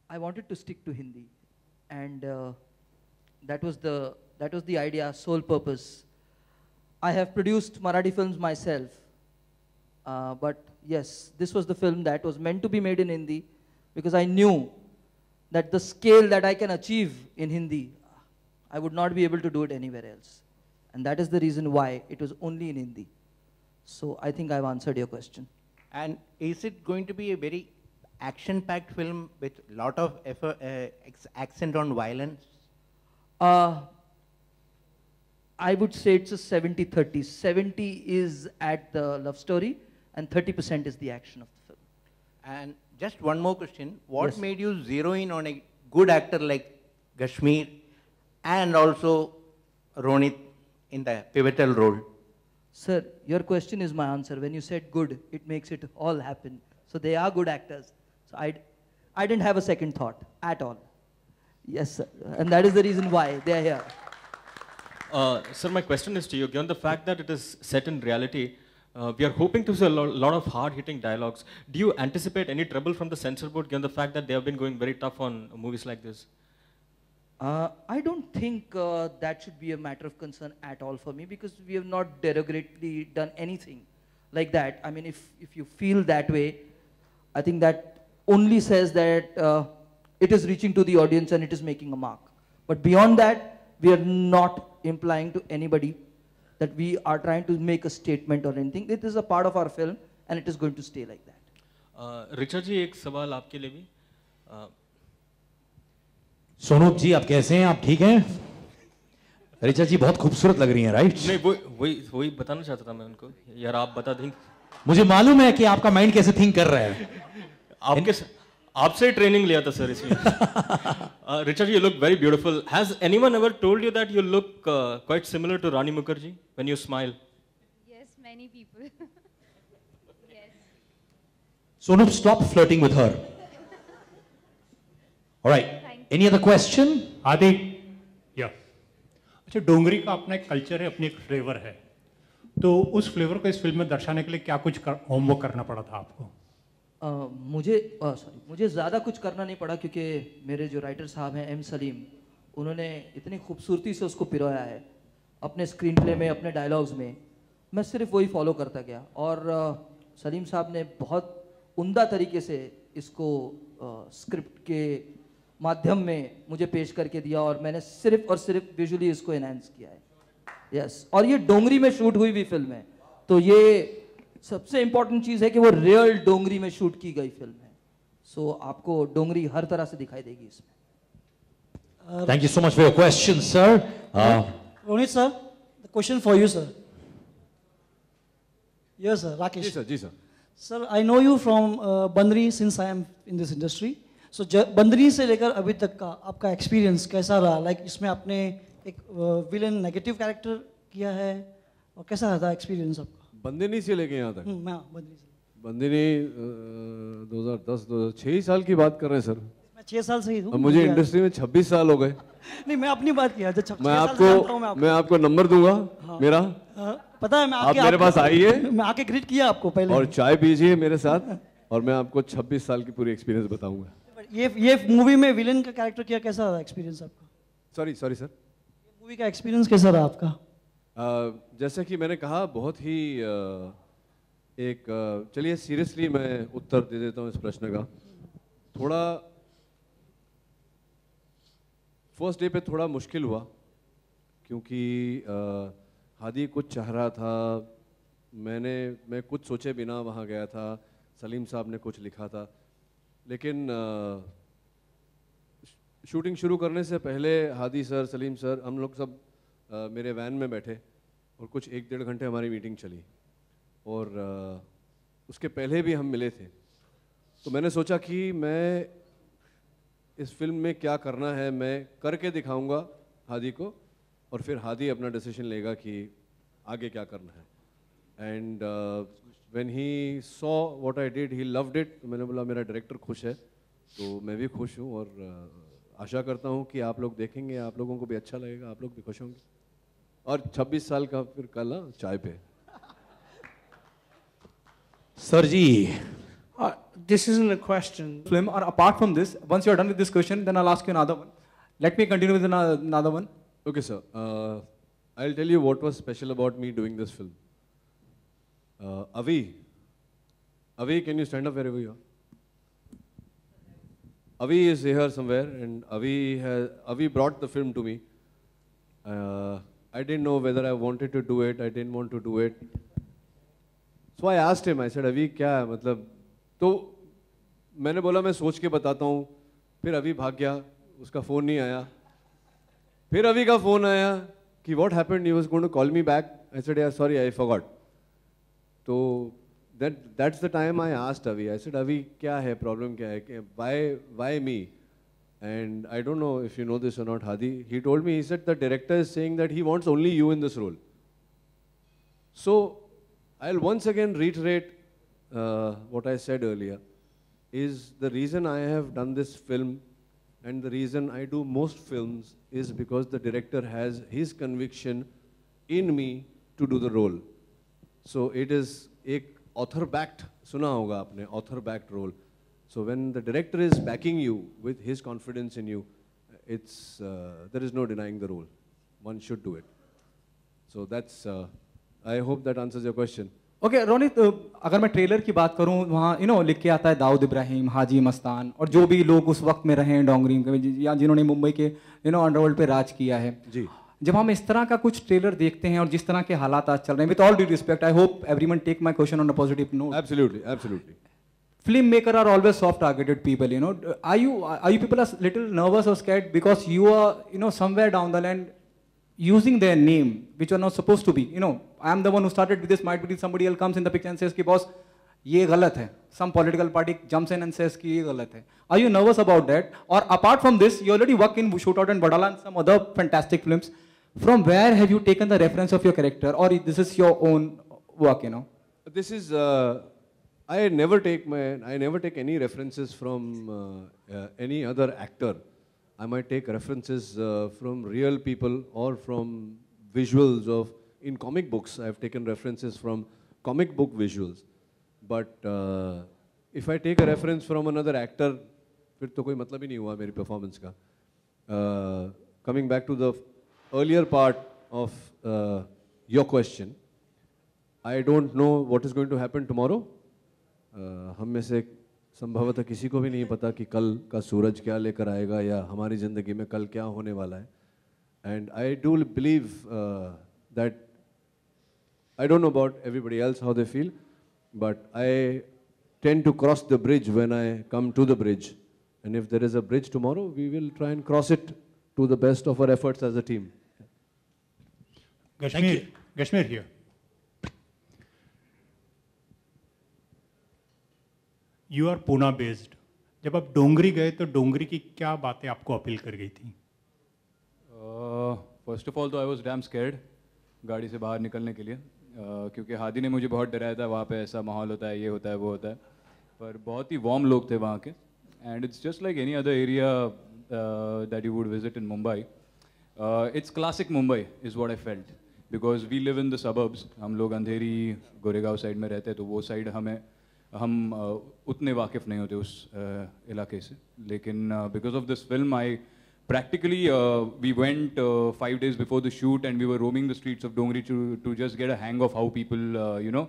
I wanted to stick to Hindi, and that was the idea, sole purpose. I have produced Marathi films myself, but yes, this was the film that was meant to be made in Hindi, because I knew that the scale that I can achieve in Hindi, I would not be able to do it anywhere else. And that is the reason why it was only in Hindi. So I think I've answered your question. And is it going to be a very action-packed film with a lot of effort, accent on violence? I would say it's a 70-30. 70 is at the love story, and 30% is the action of the film. And just one more question. What Yes. made you zero in on a good actor like Kashmir and also Ronit in the pivotal role? Sir, your question is my answer. When you said good, it makes it all happen. So they are good actors. So I didn't have a second thought at all. Yes, sir. And that is the reason why they are here. Sir, my question is to you. Given the fact that it is set in reality, we are hoping to see a lot of hard-hitting dialogues. Do you anticipate any trouble from the censor board, given the fact that they have been going very tough on movies like this? I don't think that should be a matter of concern at all for me, because we have not derogatorily done anything like that. I mean, if you feel that way, I think that only says that it is reaching to the audience and it is making a mark. But beyond that, we are not implying to anybody that we are trying to make a statement or anything. It is a part of our film and it is going to stay like that. Richa ji, एक सवाल आपके लिए भी. सोनूप जी, आप कैसे हैं? आप ठीक हैं? ऋचा जी बहुत खूबसूरत लग रही हैं, राइट? नहीं, वही बताना चाहता था मैं उनको. यार आप बता दें. मुझे मालूम है कि आपका माइंड कैसे थिंक कर रहा है. आपसे ट्रेनिंग लिया था सर इसमें. ऋचा जी, you look very beautiful. Has anyone ever told you that you look quite similar to Rani Mukherjee when you smile? Yes, many people. Yes. Sonup, stop flirting with her. All right. Any other question? आदि, या. अच्छा, डोंगरी का अपना एक culture है, अपनी एक flavour है. तो उस फ्लेवर को इस फिल्म में दर्शाने के लिए क्या कुछ होमवर्क करना पड़ा था आपको? मुझे ज़्यादा कुछ करना नहीं पड़ा, क्योंकि मेरे जो राइटर साहब हैं एम सलीम, उन्होंने इतनी खूबसूरती से उसको पिरोया है अपने स्क्रीन प्ले में, अपने डायलॉग्स में। मैं सिर्फ वही फॉलो करता गया और सलीम साहब ने बहुत उम्दा तरीके से इसको स्क्रिप्ट के माध्यम में मुझे पेश करके दिया और मैंने सिर्फ और सिर्फ विजुअली इसको एनहांस किया है। यस, और ये डोंगरी में शूट हुई हुई फिल्म है, तो ये सबसे इंपॉर्टेंट चीज़ है कि वो रियल डोंगरी में शूट की गई फिल्म है। सो आपको डोंगरी हर तरह से दिखाई देगी इसमें। Thank you so much for your question, sir. Ronit sir, the question for you, sir. Yes, sir. Rakesh. जी सर, जी sir. Sir, I know you from Bandri since I am in this industry. So बंदरी से लेकर अभी तक का आपका experience कैसा रहा? Like इसमें आपने एक विलन नेगेटिव कैरेक्टर किया है और कैसा रहा एक्सपीरियंस आपका? बंदिनी से लेके यहाँ तक? मैं बंदरी से। बंदिनी 2010-2006 साल की बात कर रहे हैं सर। मैं 6 साल से ही हूँ। मुझे इंडस्ट्री में 26 साल हो गए। नहीं, मैं अपनी बात किया। मैं आपको नंबर दूंगा मेरा। पता है, मैं आप मेरे पास आइए, मैं आके ग्रीट किया आपको पहले और चाय पीजिए मेरे साथ और मैं आपको 26 साल की पूरी एक्सपीरियंस बताऊंगा। ये मूवी में विलेन का कैरेक्टर किया, कैसा रहा एक्सपीरियंस आपका? सॉरी सर, मूवी का एक्सपीरियंस कैसा रहा आपका? जैसा कि मैंने कहा, बहुत ही चलिए सीरियसली मैं उत्तर दे देता हूँ इस प्रश्न का। थोड़ा फर्स्ट डे पे थोड़ा मुश्किल हुआ क्योंकि हादी कुछ चाह रहा था, मैं कुछ सोचे बिना वहाँ गया था, सलीम साहब ने कुछ लिखा था, लेकिन शूटिंग शुरू करने से पहले हादी सर, सलीम सर, हम लोग सब मेरे वैन में बैठे और कुछ 1-1.5 घंटे हमारी मीटिंग चली और उसके पहले भी हम मिले थे। तो मैंने सोचा कि मैं इस फिल्म में क्या करना है मैं करके दिखाऊंगा हादी को और फिर हादी अपना डिसीजन लेगा कि आगे क्या करना है। And when he saw what I did, he loved it. तो मैंने बोला मेरा डायरेक्टर खुश है तो मैं भी खुश हूँ और आशा करता हूँ कि आप लोग देखेंगे, आप लोगों को भी अच्छा लगेगा, आप लोग भी खुश होंगे। और 26 साल का फिर कल चाय पे। सर जी, this isn't a question. Film, or apart from this, once you're done with this question, then I'll ask you another one. Let me continue with another one. Okay, sir. I'll tell you what was special about me doing this film. Avi, can you stand up wherever you are? Avi is here somewhere, and Avi brought the film to me. I didn't know whether I wanted to do it. I didn't want to do it. So I asked him. I said, Avi, क्या है मतलब? तो मैंने बोला मैं सोच के बताता हूँ। फिर अभी भाग गया, उसका फ़ोन नहीं आया। फिर अभी का फ़ोन आया कि what happened? He was going to call me back. I said, yeah, sorry, I forgot. तो that's the time I asked Avi. I said, Avi, क्या है problem क्या है? Why me? And I don't know if you know this or not, Hadi. He told me, he said the director is saying that he wants only you in this role. So I'll once again reiterate what I said earlier, is the reason I have done this film and the reason I do most films is because the director has his conviction in me to do the role. So it is a author-backed, सुना होगा आपने, author-backed role. So when the director is backing you with his confidence in you, there is no denying the role. One should do it. So that's, I hope that answers your question. Okay Ronit, अगर मैं trailer की बात करूं, वहाँ लिख के आता है दाऊद इब्राहिम, हाजी मस्तान और जो भी लोग उस वक्त में रहे हैं डोंगरी या जिन्होंने मुंबई के अंडरवर्ल्ड पे राज किया है जी। जब हम इस तरह का कुछ ट्रेलर देखते हैं और जिस तरह के हालात आज चल रहे हैं, with all due respect, I hope everyone take my question on a positive note. Absolutely. Filmmaker are always soft targeted people, Are you people are little nervous or scared because you are, somewhere down the line using their name, which are not supposed to be, I am the one who started with this, might be somebody else comes in the picture and says, ki boss, ye galat hai. Some political party jumps in and says, ki ye galat hai. Are you nervous about that? Or apart from this, you already work in Shootout and Badala and some other fantastic films. From where have you taken the reference of your character, or this is your own work, This is, I never take any references from any other actor. I might take references from real people or from visuals in comic books. I've taken references from comic book visuals. But if I take a reference from another actor, फिर तो कोई मतलब ही नहीं हुआ मेरी performance का. coming back to the earlier part of your question, I don't know what is going to happen tomorrow. हम में से संभवतः किसी को भी नहीं पता कि कल का सूरज क्या लेकर आएगा या हमारी ज़िंदगी में कल क्या होने वाला है. And I do believe that I don't know about everybody else how they feel, but I tend to cross the bridge when I come to the bridge. And if there is a bridge tomorrow, we will try and cross it to the best of our efforts as a team. Kashmir here. You are Pune based. जब आप डोंगरी गए तो डोंगरी की क्या बातें आपको appeal कर गई थी? फर्स्ट ऑफ ऑल तो आई वॉज डैम स्कैर्ड गाड़ी से बाहर निकलने के लिए, क्योंकि हादी ने मुझे बहुत डराया था. वहाँ पे ऐसा माहौल होता है, ये होता है, वो होता है, पर बहुत ही वार्म लोग थे वहाँ के. And it's just like any other area that you would visit in Mumbai. It's classic Mumbai is what I felt, because we live in the suburbs. हम लोग अंधेरी गोरेगांव साइड में रहते हैं, तो वो साइड हम उतने वाकिफ़ नहीं होते उस इलाके से. लेकिन because of this film I practically we went 5 days before the shoot and we were roaming the streets of Dongri to just get a hang of how people, you know,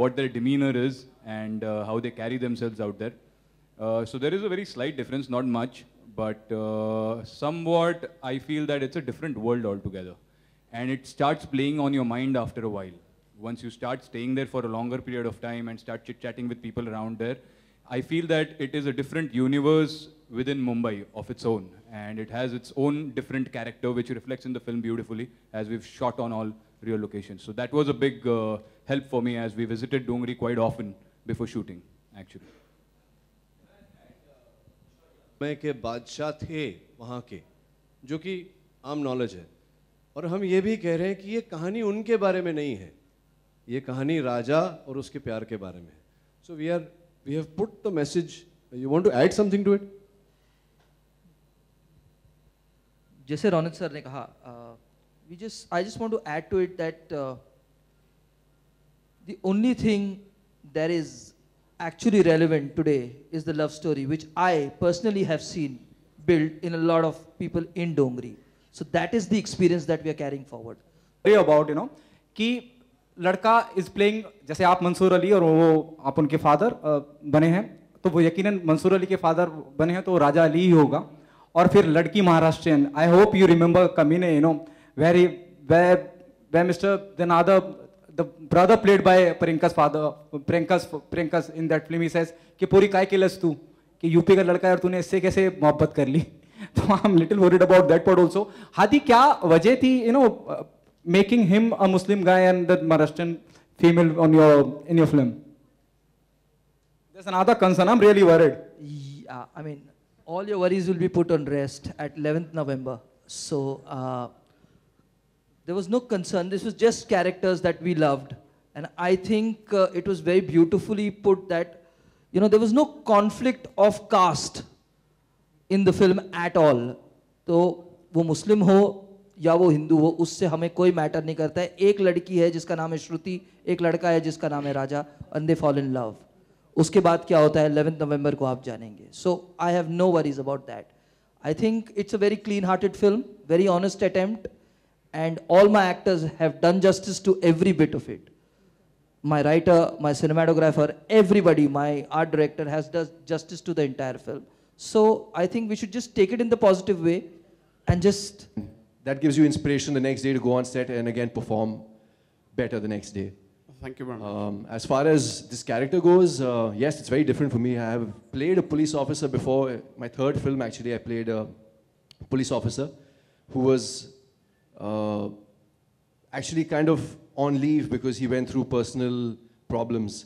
what their demeanor is and how they carry themselves out there. So there is a very slight difference, not much, but somewhat I feel that it's a different world altogether. And it starts playing on your mind after a while. Once you start staying there for a longer period of time and start chit-chatting with people around there, I feel that it is a different universe within Mumbai of its own, and it has its own different character which reflects in the film beautifully, as we've shot on all real locations. So that was a big help for me, as we visited Dongri quite often before shooting actually. मैं के बादशाह थे वहाँ के, जो कि आम knowledge है, और हम ये भी कह रहे हैं कि ये कहानी उनके बारे में नहीं है, ये कहानी राजा और उसके प्यार के बारे में है. So we have put the message. You want to add something to it? जैसे रौनक सर ने कहा, I just want to add to it that the only thing that is actually relevant today is the love story, which I personally have seen built in a lot of people in Dongri. So that is the experience that we are carrying forward. About, you know, कि लड़का is playing, जैसे आप मंसूर अली और वो आप उनके father बने हैं, तो वो यकीनन मंसूर अली के फादर बने हैं तो राजा अली ही होगा. और फिर लड़की Maharashtrian. I hope you remember Kaminey, you know, where Mr. Dhanada, the brother played by Priyanka's father, Priyanka's in that film, he says कि पूरी काय के लस तू कि यूपी का लड़का है और तूने इससे कैसे मोहब्बत कर ली. तो I am little worried about that part also. Hadi क्या वजह थी, you know, making him a Muslim guy and the Maharashtrian female in your film? There's another concern. I'm really worried. Yeah, I mean, all your worries will be put on rest at 11th November. So there was no concern. This was just characters that we loved. And I think it was very beautifully put that, you know, there was no conflict of caste in the film at all. तो वो मुस्लिम हो या वो हिंदू हो, उससे हमें कोई matter नहीं करता है. एक लड़की है जिसका नाम है श्रुति, एक लड़का है जिसका नाम है राजा, and they fall in love. उसके बाद क्या होता है 11th नवंबर को आप जानेंगे. So I have no worries about that. I think it's a very clean-hearted film, very honest attempt, and all my actors have done justice to every bit of it. My writer, my cinematographer, everybody, my art director has done justice to the entire film. So I think we should just take it in the positive way and just... That gives you inspiration the next day to go on set and again perform better the next day. Thank you very much. As far as this character goes, yes, it's very different for me. I have played a police officer before. My third film, actually, I played a police officer who was actually kind of on leave because he went through personal problems.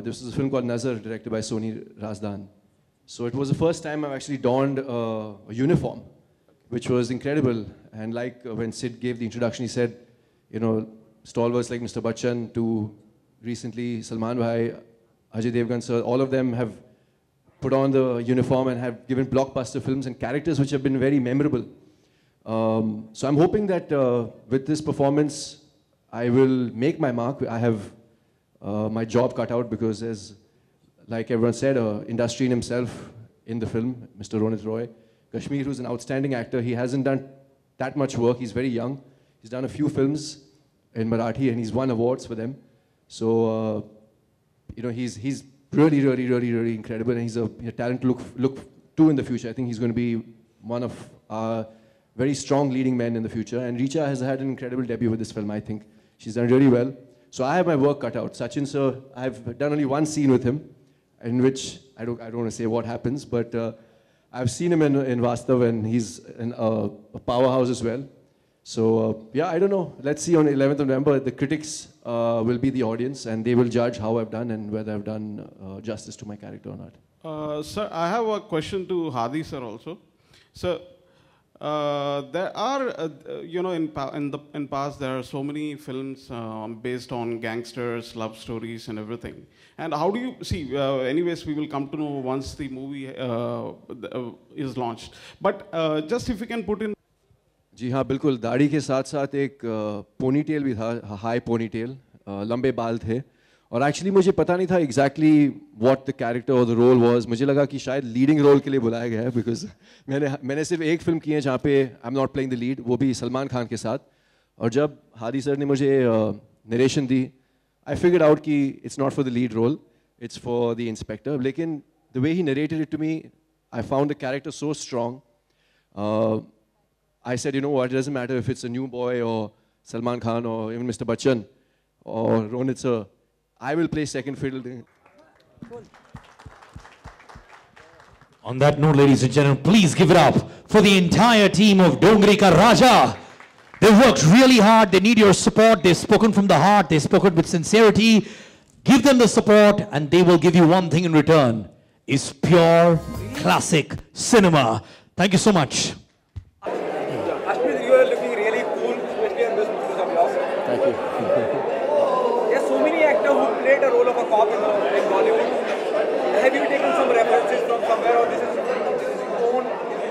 This was a film called Nazar, directed by Soni Razdan. So it was the first time I've actually donned a uniform, which was incredible. And like when Sid gave the introduction, he said, you know, stalwarts like Mr. Bachchan to recently Salman Bhai, Ajay Devgan sir, all of them have put on the uniform and have given blockbuster films and characters which have been very memorable. So I'm hoping that with this performance, I will make my mark. I have my job cut out because as like everyone said, industry in himself in the film, Mr. Ronit Roy, Kashmir, who's an outstanding actor, he hasn't done that much work. He's very young. He's done a few films in Marathi and he's won awards for them. So, he's really incredible, and he's a talent to look to in the future. I think he's going to be one of our very strong leading men in the future. And Richa has had an incredible debut with this film, I think. She's done really well. So I have my work cut out. Sachin sir, I've done only one scene with him, in which, I don't want to say what happens, but I've seen him in Vastav, and he's a powerhouse as well. So I don't know. Let's see on the 11th of November. The critics will be the audience, and they will judge how I've done and whether I've done justice to my character or not. Sir, I have a question to Hadi sir also. So there are, in past there are so many films based on gangsters, love stories, and everything. And how do you see? Anyways, we will come to know once the movie is launched. But just if you can put in. जी हाँ बिल्कुल दाढ़ी के साथ साथ एक pony tell भी था high pony tell लंबे बाल थे और एक्चुअली मुझे पता नहीं था एग्जैक्टली व्हाट द कैरेक्टर और द रोल वाज मुझे लगा कि शायद लीडिंग रोल के लिए बुलाया गया है बिकॉज मैंने सिर्फ एक फिल्म की है जहाँ पे आई am not playing the lead वो भी सलमान खान के साथ और जब हादी सर ने मुझे नरेशन दी आई फिगर्ड आउट कि it's not for the lead role it's for the inspector लेकिन the way he narrated it to me I found the character so strong I said, you know what, it doesn't matter if it's a new boy or Salman Khan or even Mr. Bachchan or Ronit sir, I will play second fiddle. On that note, ladies and gentlemen, please give it up for the entire team of Dongri Ka Raja. They've worked really hard. They need your support. They've spoken from the heart. They've spoken with sincerity. Give them the support and they will give you one thing in return. Is pure classic cinema. Thank you so much. You are looking really cool, especially in this pictures of yours. Thank you. There are so many actors who played a role of a cop in Bollywood. Have you taken some references from somewhere, or this is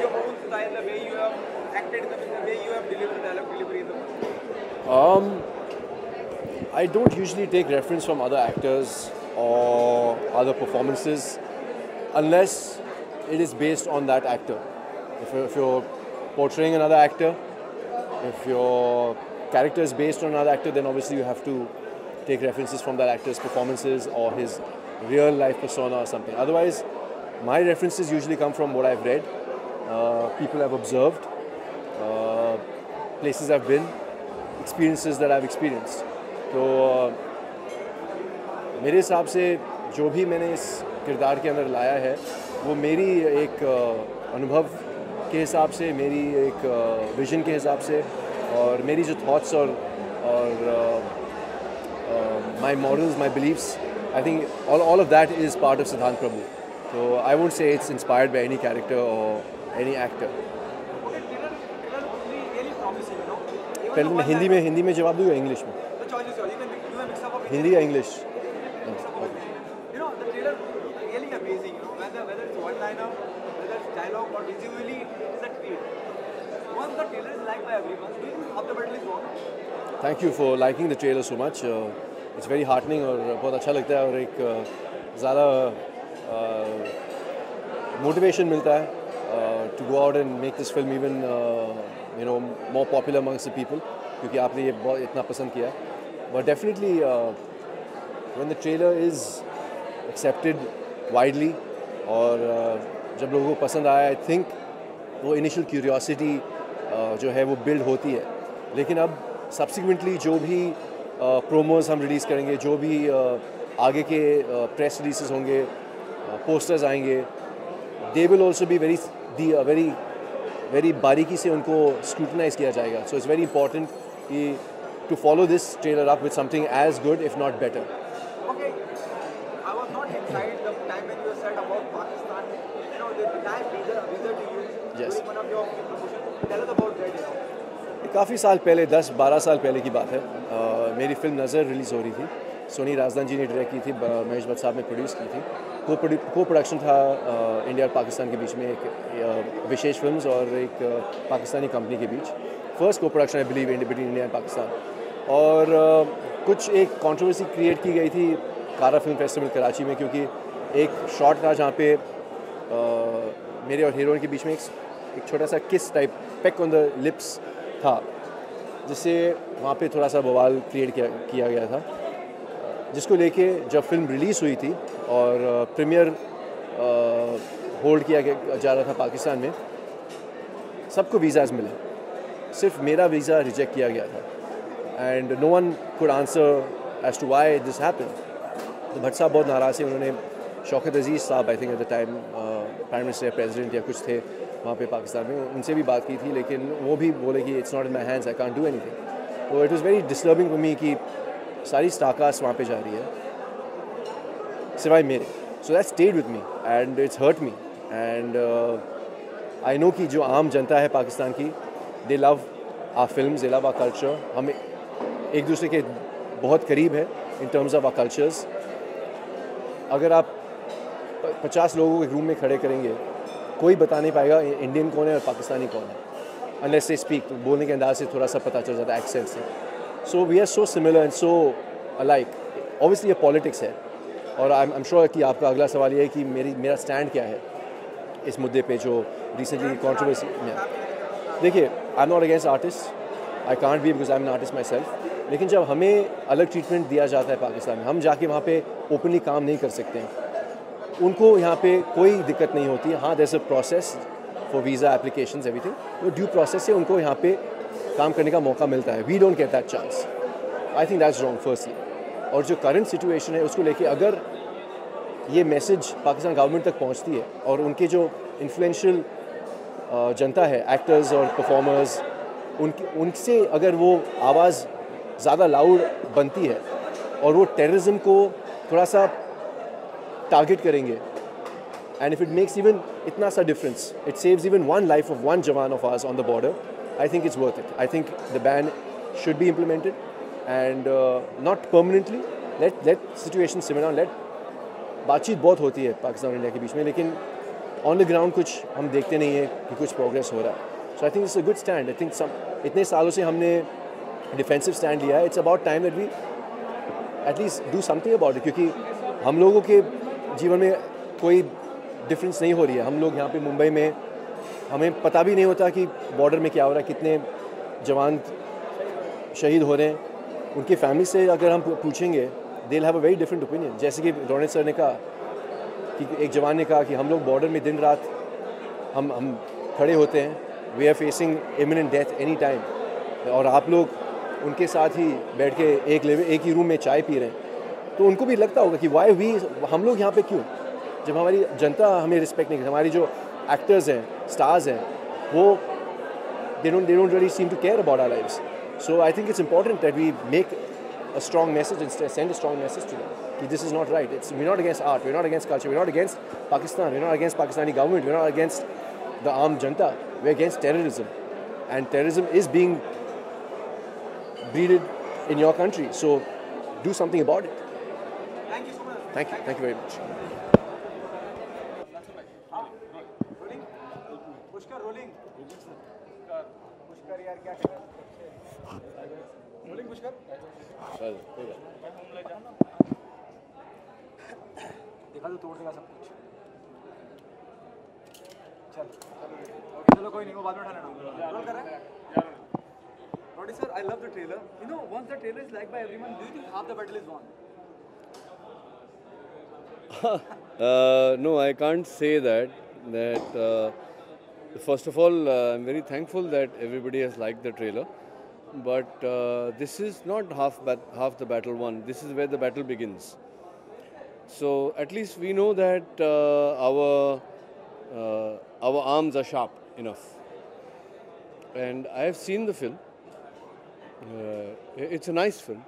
your own style, the way you have acted, the way you have delivered dialogue delivery in the movie? I don't usually take reference from other actors or other performances unless it is based on that actor. If you're portraying another actor, if your character is based on another actor, then obviously you have to take references from that actor's performances or his real life persona or something. Otherwise, my references usually come from what I've read, people I've observed, places I've been, experiences that I've experienced. तो मेरे हिसाब से जो भी मैंने इस किरदार के अंदर लाया है वो मेरी एक अनुभव के हिसाब से मेरी एक विजन के हिसाब से और मेरी जो थॉट्स और my morals my believes I think all of that is part of Siddhant Prabhu तो I would say it's inspired by any character और एनी एक्टर पहले मैं हिंदी में जवाब दूँ या इंग्लिश में हिंदी या English dialogue or visually is a treat. Once the trailer is liked by everyone, do you ultimately go on? Thank you for liking the trailer so much. It's very heartening और बहुत अच्छा लगता है और एक ज़्यादा motivation मिलता है to go out and make this film even more popular amongst the people क्योंकि आपने ये बहुत इतना पसंद किया. But definitely when the trailer is accepted widely और जब लोगों को पसंद आया आई थिंक वो इनिशियल क्यूरियोसिटी जो है वो बिल्ड होती है लेकिन अब सब्सिक्वेंटली जो भी प्रोमोज हम रिलीज़ करेंगे जो भी आगे के प्रेस रिलीजेस होंगे पोस्टर्स आएंगे they will also be very बारीकी से उनको स्क्रूटनाइज किया जाएगा सो इट्स वेरी इंपॉर्टेंट कि to follow this trailer up with something as good if not better Okay, I was not inside the time when you said about Pakistan. The nice visa to use during one of your promotion. Tell us about that. काफ़ी साल पहले 10-12 साल पहले की बात है मेरी film नज़र रिलीज़ हो रही थी सोनी राजदान जी ने डायरेक्ट की थी महेश भट्ट साहब ने प्रोड्यूस की थी को प्रोडक्शन था इंडिया और पाकिस्तान के बीच में एक विशेष फिल्म्स और एक पाकिस्तानी कंपनी के बीच फर्स्ट को production I believe between India and Pakistan और कुछ एक कंट्रोवर्सी क्रिएट की गई थी कारा फिल्म फेस्टिवल कराची में क्योंकि एक शॉट था जहाँ पे मेरे और हीरोइन के बीच में एक छोटा सा किस type pack on the lips था, जिससे वहाँ पे थोड़ा सा बवाल क्रिएट किया गया था, जिसको लेके जब फिल्म रिलीज़ हुई थी और प्रीमियर होल्ड किया जा रहा था पाकिस्तान में, सबको वीज़ाज़ मिले, सिर्फ मेरा वीज़ा रिजेक्ट किया गया था and no one could answer as to why this happened. तो भट्ट साहब बहुत नाराज़ थे, उन्होंने शौकत अजीज़ साहब I think at the time prime minister या प्रेसिडेंट या कुछ थे वहाँ पे पाकिस्तान में, उनसे भी बात की थी, लेकिन वो भी बोले कि it's not in my hands, I can't do anything. तो it was very disturbing for me कि सारी स्टारकास्ट वहाँ पे जा रही है सिवाय मेरे। So that stayed with me and it's hurt me and I know कि जो आम जनता है पाकिस्तान की, they love our films, they love our culture, हम एक दूसरे के बहुत करीब है in terms of our cultures. अगर आप 50 लोगों को एक रूम में खड़े करेंगे, कोई बता नहीं पाएगा इंडियन कौन है और पाकिस्तानी कौन है, अनलेस दे स्पीक। तो बोलने के अंदाज से थोड़ा सा पता चल जाता है, एक्सेंट से। So we are so similar and so alike. Obviously ये पॉलिटिक्स है और आई एम श्योर कि आपका अगला सवाल ये है कि मेरा स्टैंड क्या है इस मुद्दे पे जो रिसेंटली कंट्रोवर्सी में। देखिए, आई am not against artist, I can't be because I am an artist my self, लेकिन जब हमें अलग ट्रीटमेंट दिया जाता है पाकिस्तान में, हम जाके वहाँ पे ओपनली काम नहीं कर सकते हैं, उनको यहाँ पे कोई दिक्कत नहीं होती है। हाँ, there is a process for visa applications everything, वो ड्यू प्रोसेस से उनको यहाँ पे काम करने का मौका मिलता है। We don't get that chance, I think that's wrong firstly. और जो करंट सिचुएशन है उसको लेके अगर ये मैसेज पाकिस्तान गवर्नमेंट तक पहुँचती है और उनके जो इन्फ्लुएंशियल जनता है, एक्टर्स और परफॉर्मर्स, उनसे अगर वो आवाज़ ज़्यादा लाउड बनती है और वो टेररिज्म को थोड़ा सा टारगेट करेंगे, and if it makes even इतना सा difference, it saves even one life of one जवान of ours on the border, I think it's worth it. I think the ban should be implemented and not permanently, let situation simmer down, let बातचीत बहुत होती है पाकिस्तान और India के बीच में, लेकिन on the ground कुछ हम देखते नहीं है कि कुछ प्रोग्रेस हो रहा है। So I think it's a good stand. I think इतने सालों से हमने डिफेंसिव स्टैंड लिया है, it's about time that we at least do something about it, क्योंकि हम लोगों के जीवन में कोई डिफरेंस नहीं हो रही है। हम लोग यहाँ पे मुंबई में, हमें पता भी नहीं होता कि बॉर्डर में क्या हो रहा है, कितने जवान शहीद हो रहे हैं। उनकी फैमिली से अगर हम पूछेंगे, they will have a very different opinion. जैसे कि रोनित सर ने कहा कि एक जवान ने कहा कि हम लोग बॉर्डर में दिन रात हम खड़े होते हैं, we are facing imminent death any time, और आप लोग उनके साथ ही बैठ के एक ही रूम में चाय पी रहे हैं। तो उनको भी लगता होगा कि वाई वी, हम लोग यहाँ पे क्यों, जब हमारी जनता हमें रिस्पेक्ट नहीं करती, हमारी जो एक्टर्स हैं, स्टार्स हैं, वो they don't really seem to care about our lives. So I think it's important that we make a strong message and send a strong message to them that this is not right. We're not against art, we're not against culture, we're not against Pakistan, we're not against Pakistani government, we're not against the armed janta, we're against terrorism. And terrorism is being breeded in your country. So do something about it. Thank you so much. Thank you very much. Pushkar rolling, Pushkar यार क्या कर रहा है? Rolling Pushkar, देखा तो तोड़ देगा सब कुछ। चलो कोई नहीं, वो बाद में उठा लेना। रोल कर रहा है? Roddy sir, I love the trailer. You know, once the trailer is liked by everyone, do you think half the battle is won? No, I can't say that. First of all, I'm very thankful that everybody has liked the trailer. But this is not half the battle won. This is where the battle begins. So at least we know that our arms are sharp enough. And I have seen the film. It's a nice film,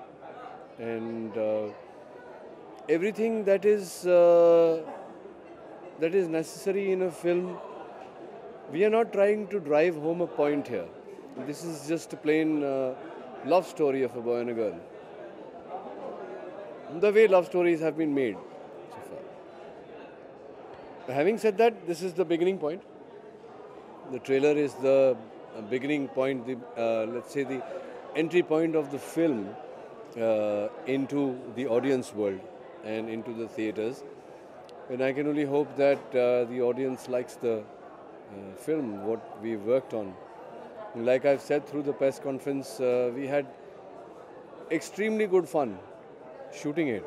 and everything that is necessary in a film. We are not trying to drive home a point here. This is just a plain love story of a boy and a girl. The way love stories have been made so far. Having said that, this is the beginning point. The trailer is the beginning point, let's say the entry point of the film into the audience world and into the theatres. And I can only hope that the audience likes the film, what we worked on. Like I've said through the press conference, we had extremely good fun shooting it.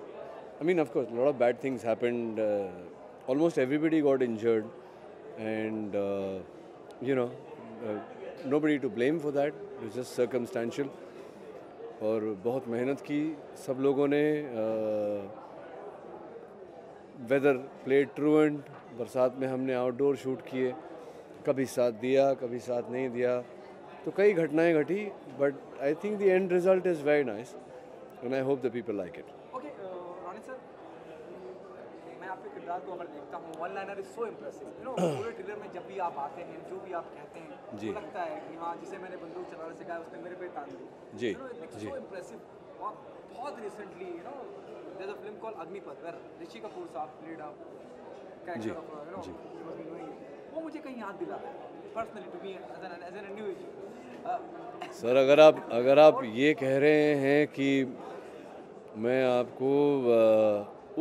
I mean, of course, a lot of bad things happened. Almost everybody got injured, and nobody to blame for that. It was just circumstantial. और बहुत मेहनत की सब लोगों ने. Weather played truant, बरसात में हमने आउटडोर शूट किए, कभी साथ दिया कभी साथ नहीं दिया, तो कई घटनाएं घटी, but I think the end result is very nice and I hope the people like it. Okay Ronit sir, मैं आपके किरदार को अगर देखता हूँ, one liner is so impressive. पूरे ट्रेलर में जब भी आप आते हैं, जो भी आप कहते हैं, तो लगता है कि हाँ, जिसे मैंने बंदूक चलाना सिखाया उसने मेरे पे तान दी. जी सो इम्प्रेसिव. और बहुत recently there's a film called Agnipath where Rishi Kapoor साहब played a character of he was doing. वो मुझे कहीं याद दिला रहा है personally to me as an individual. Sir, अगर आप ये कह रहे हैं कि मैं आपको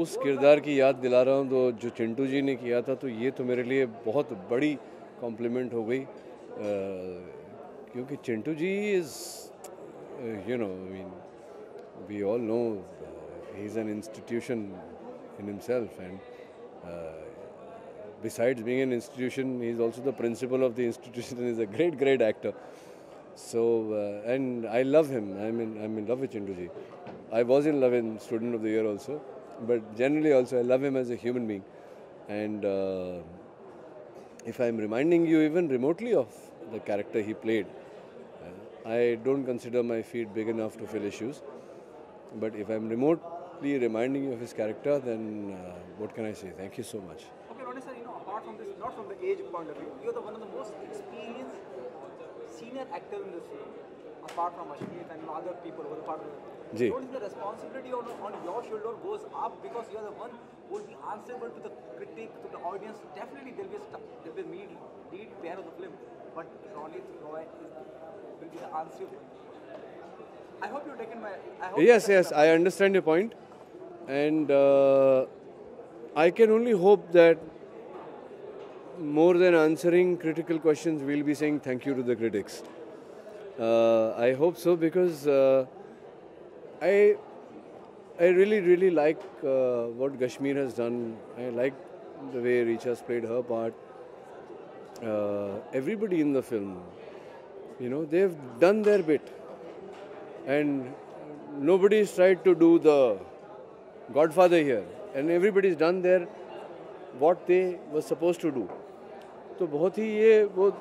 उस किरदार की याद दिला रहा हूँ तो जो चिंटू जी ने किया था, तो ये तो मेरे लिए बहुत बड़ी कॉम्प्लीमेंट हो गई, क्योंकि चिंटू जी is we all know he's an institution in himself, and besides being an institution, he's also the principal of the institution and he's a great actor. So and I love him. I'm in love with Chintu ji. I was in love in Student of the Year also, but generally also I love him as a human being. And if I'm reminding you even remotely of the character he played, I don't consider my feet big enough to fill his shoes. But if I'm remotely reminding you of his character, then what can I say? Thank you so much. Okay, Ronnie sir, apart from this, not from the age point of view, you're one of the most experienced senior actors in this film, apart from Ashmeet and other people who are part of it. Don't think the responsibility on your shoulder goes up, because you're the one who will be answerable to the critic, to the audience. Definitely there will be a lead pair of the film, but Ronnie Roy will be the answerable. I hope you've taken my... Yes, I understand your point. And I can only hope that more than answering critical questions, we'll be saying thank you to the critics. I hope so, because I really like what Kashmir has done. I like the way Richa's played her part. Everybody in the film, they've done their bit. And nobody's tried to do the Godfather here, and everybody's done what they were supposed to do. तो बहुत ही वो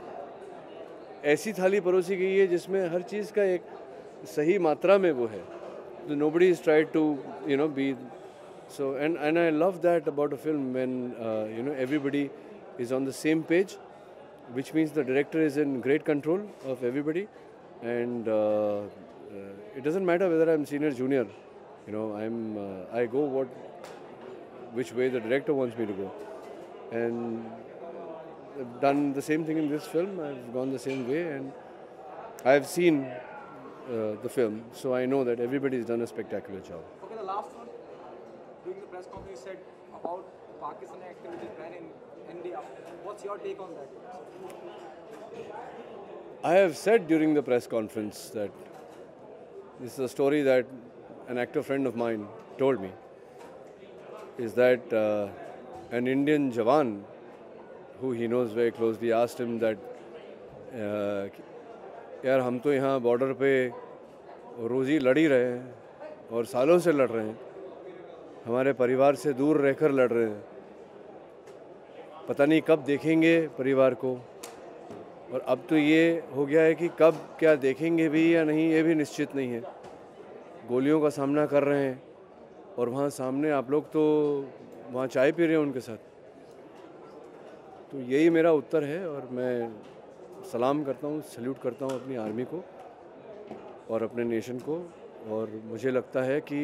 ऐसी थाली परोसी गई है जिसमें हर चीज़ का एक सही मात्रा में वो है. So nobody's tried to be so, and I love that about a film when everybody is on the same page, which means the director is in great control of everybody, and it doesn't matter whether I'm senior, junior. I go which way the director wants me to go, and I've done the same thing in this film. I've gone the same way, and I've seen the film, so I know that everybody's done a spectacular job. Okay, the last one, during the press conference, you said about Pakistani activities banned in India. What's your take on that? I have said during the press conference that this is a story that an actor friend of mine told me, is that an Indian Jawan who he knows very closely asked him that, यार हम तो यहाँ border पे रोज़ी लड़ ही रहे हैं और सालों से लड़ रहे हैं, हमारे परिवार से दूर रहकर लड़ रहे हैं, पता नहीं कब देखेंगे परिवार को, और अब तो ये हो गया है कि कब क्या देखेंगे भी या नहीं ये भी निश्चित नहीं है. गोलियों का सामना कर रहे हैं और वहाँ सामने आप लोग तो वहाँ चाय पी रहे हैं उनके साथ. तो यही मेरा उत्तर है, और मैं सलाम करता हूँ, सल्यूट करता हूँ अपनी आर्मी को और अपने नेशन को. और मुझे लगता है कि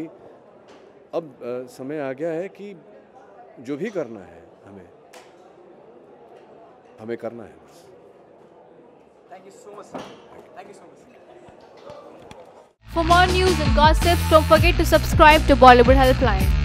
अब समय आ गया है कि जो भी करना है हमें करना है. Thank you so much, sir. Thank you so much. For more news and gossip, don't forget to subscribe to Bollywood Helpline.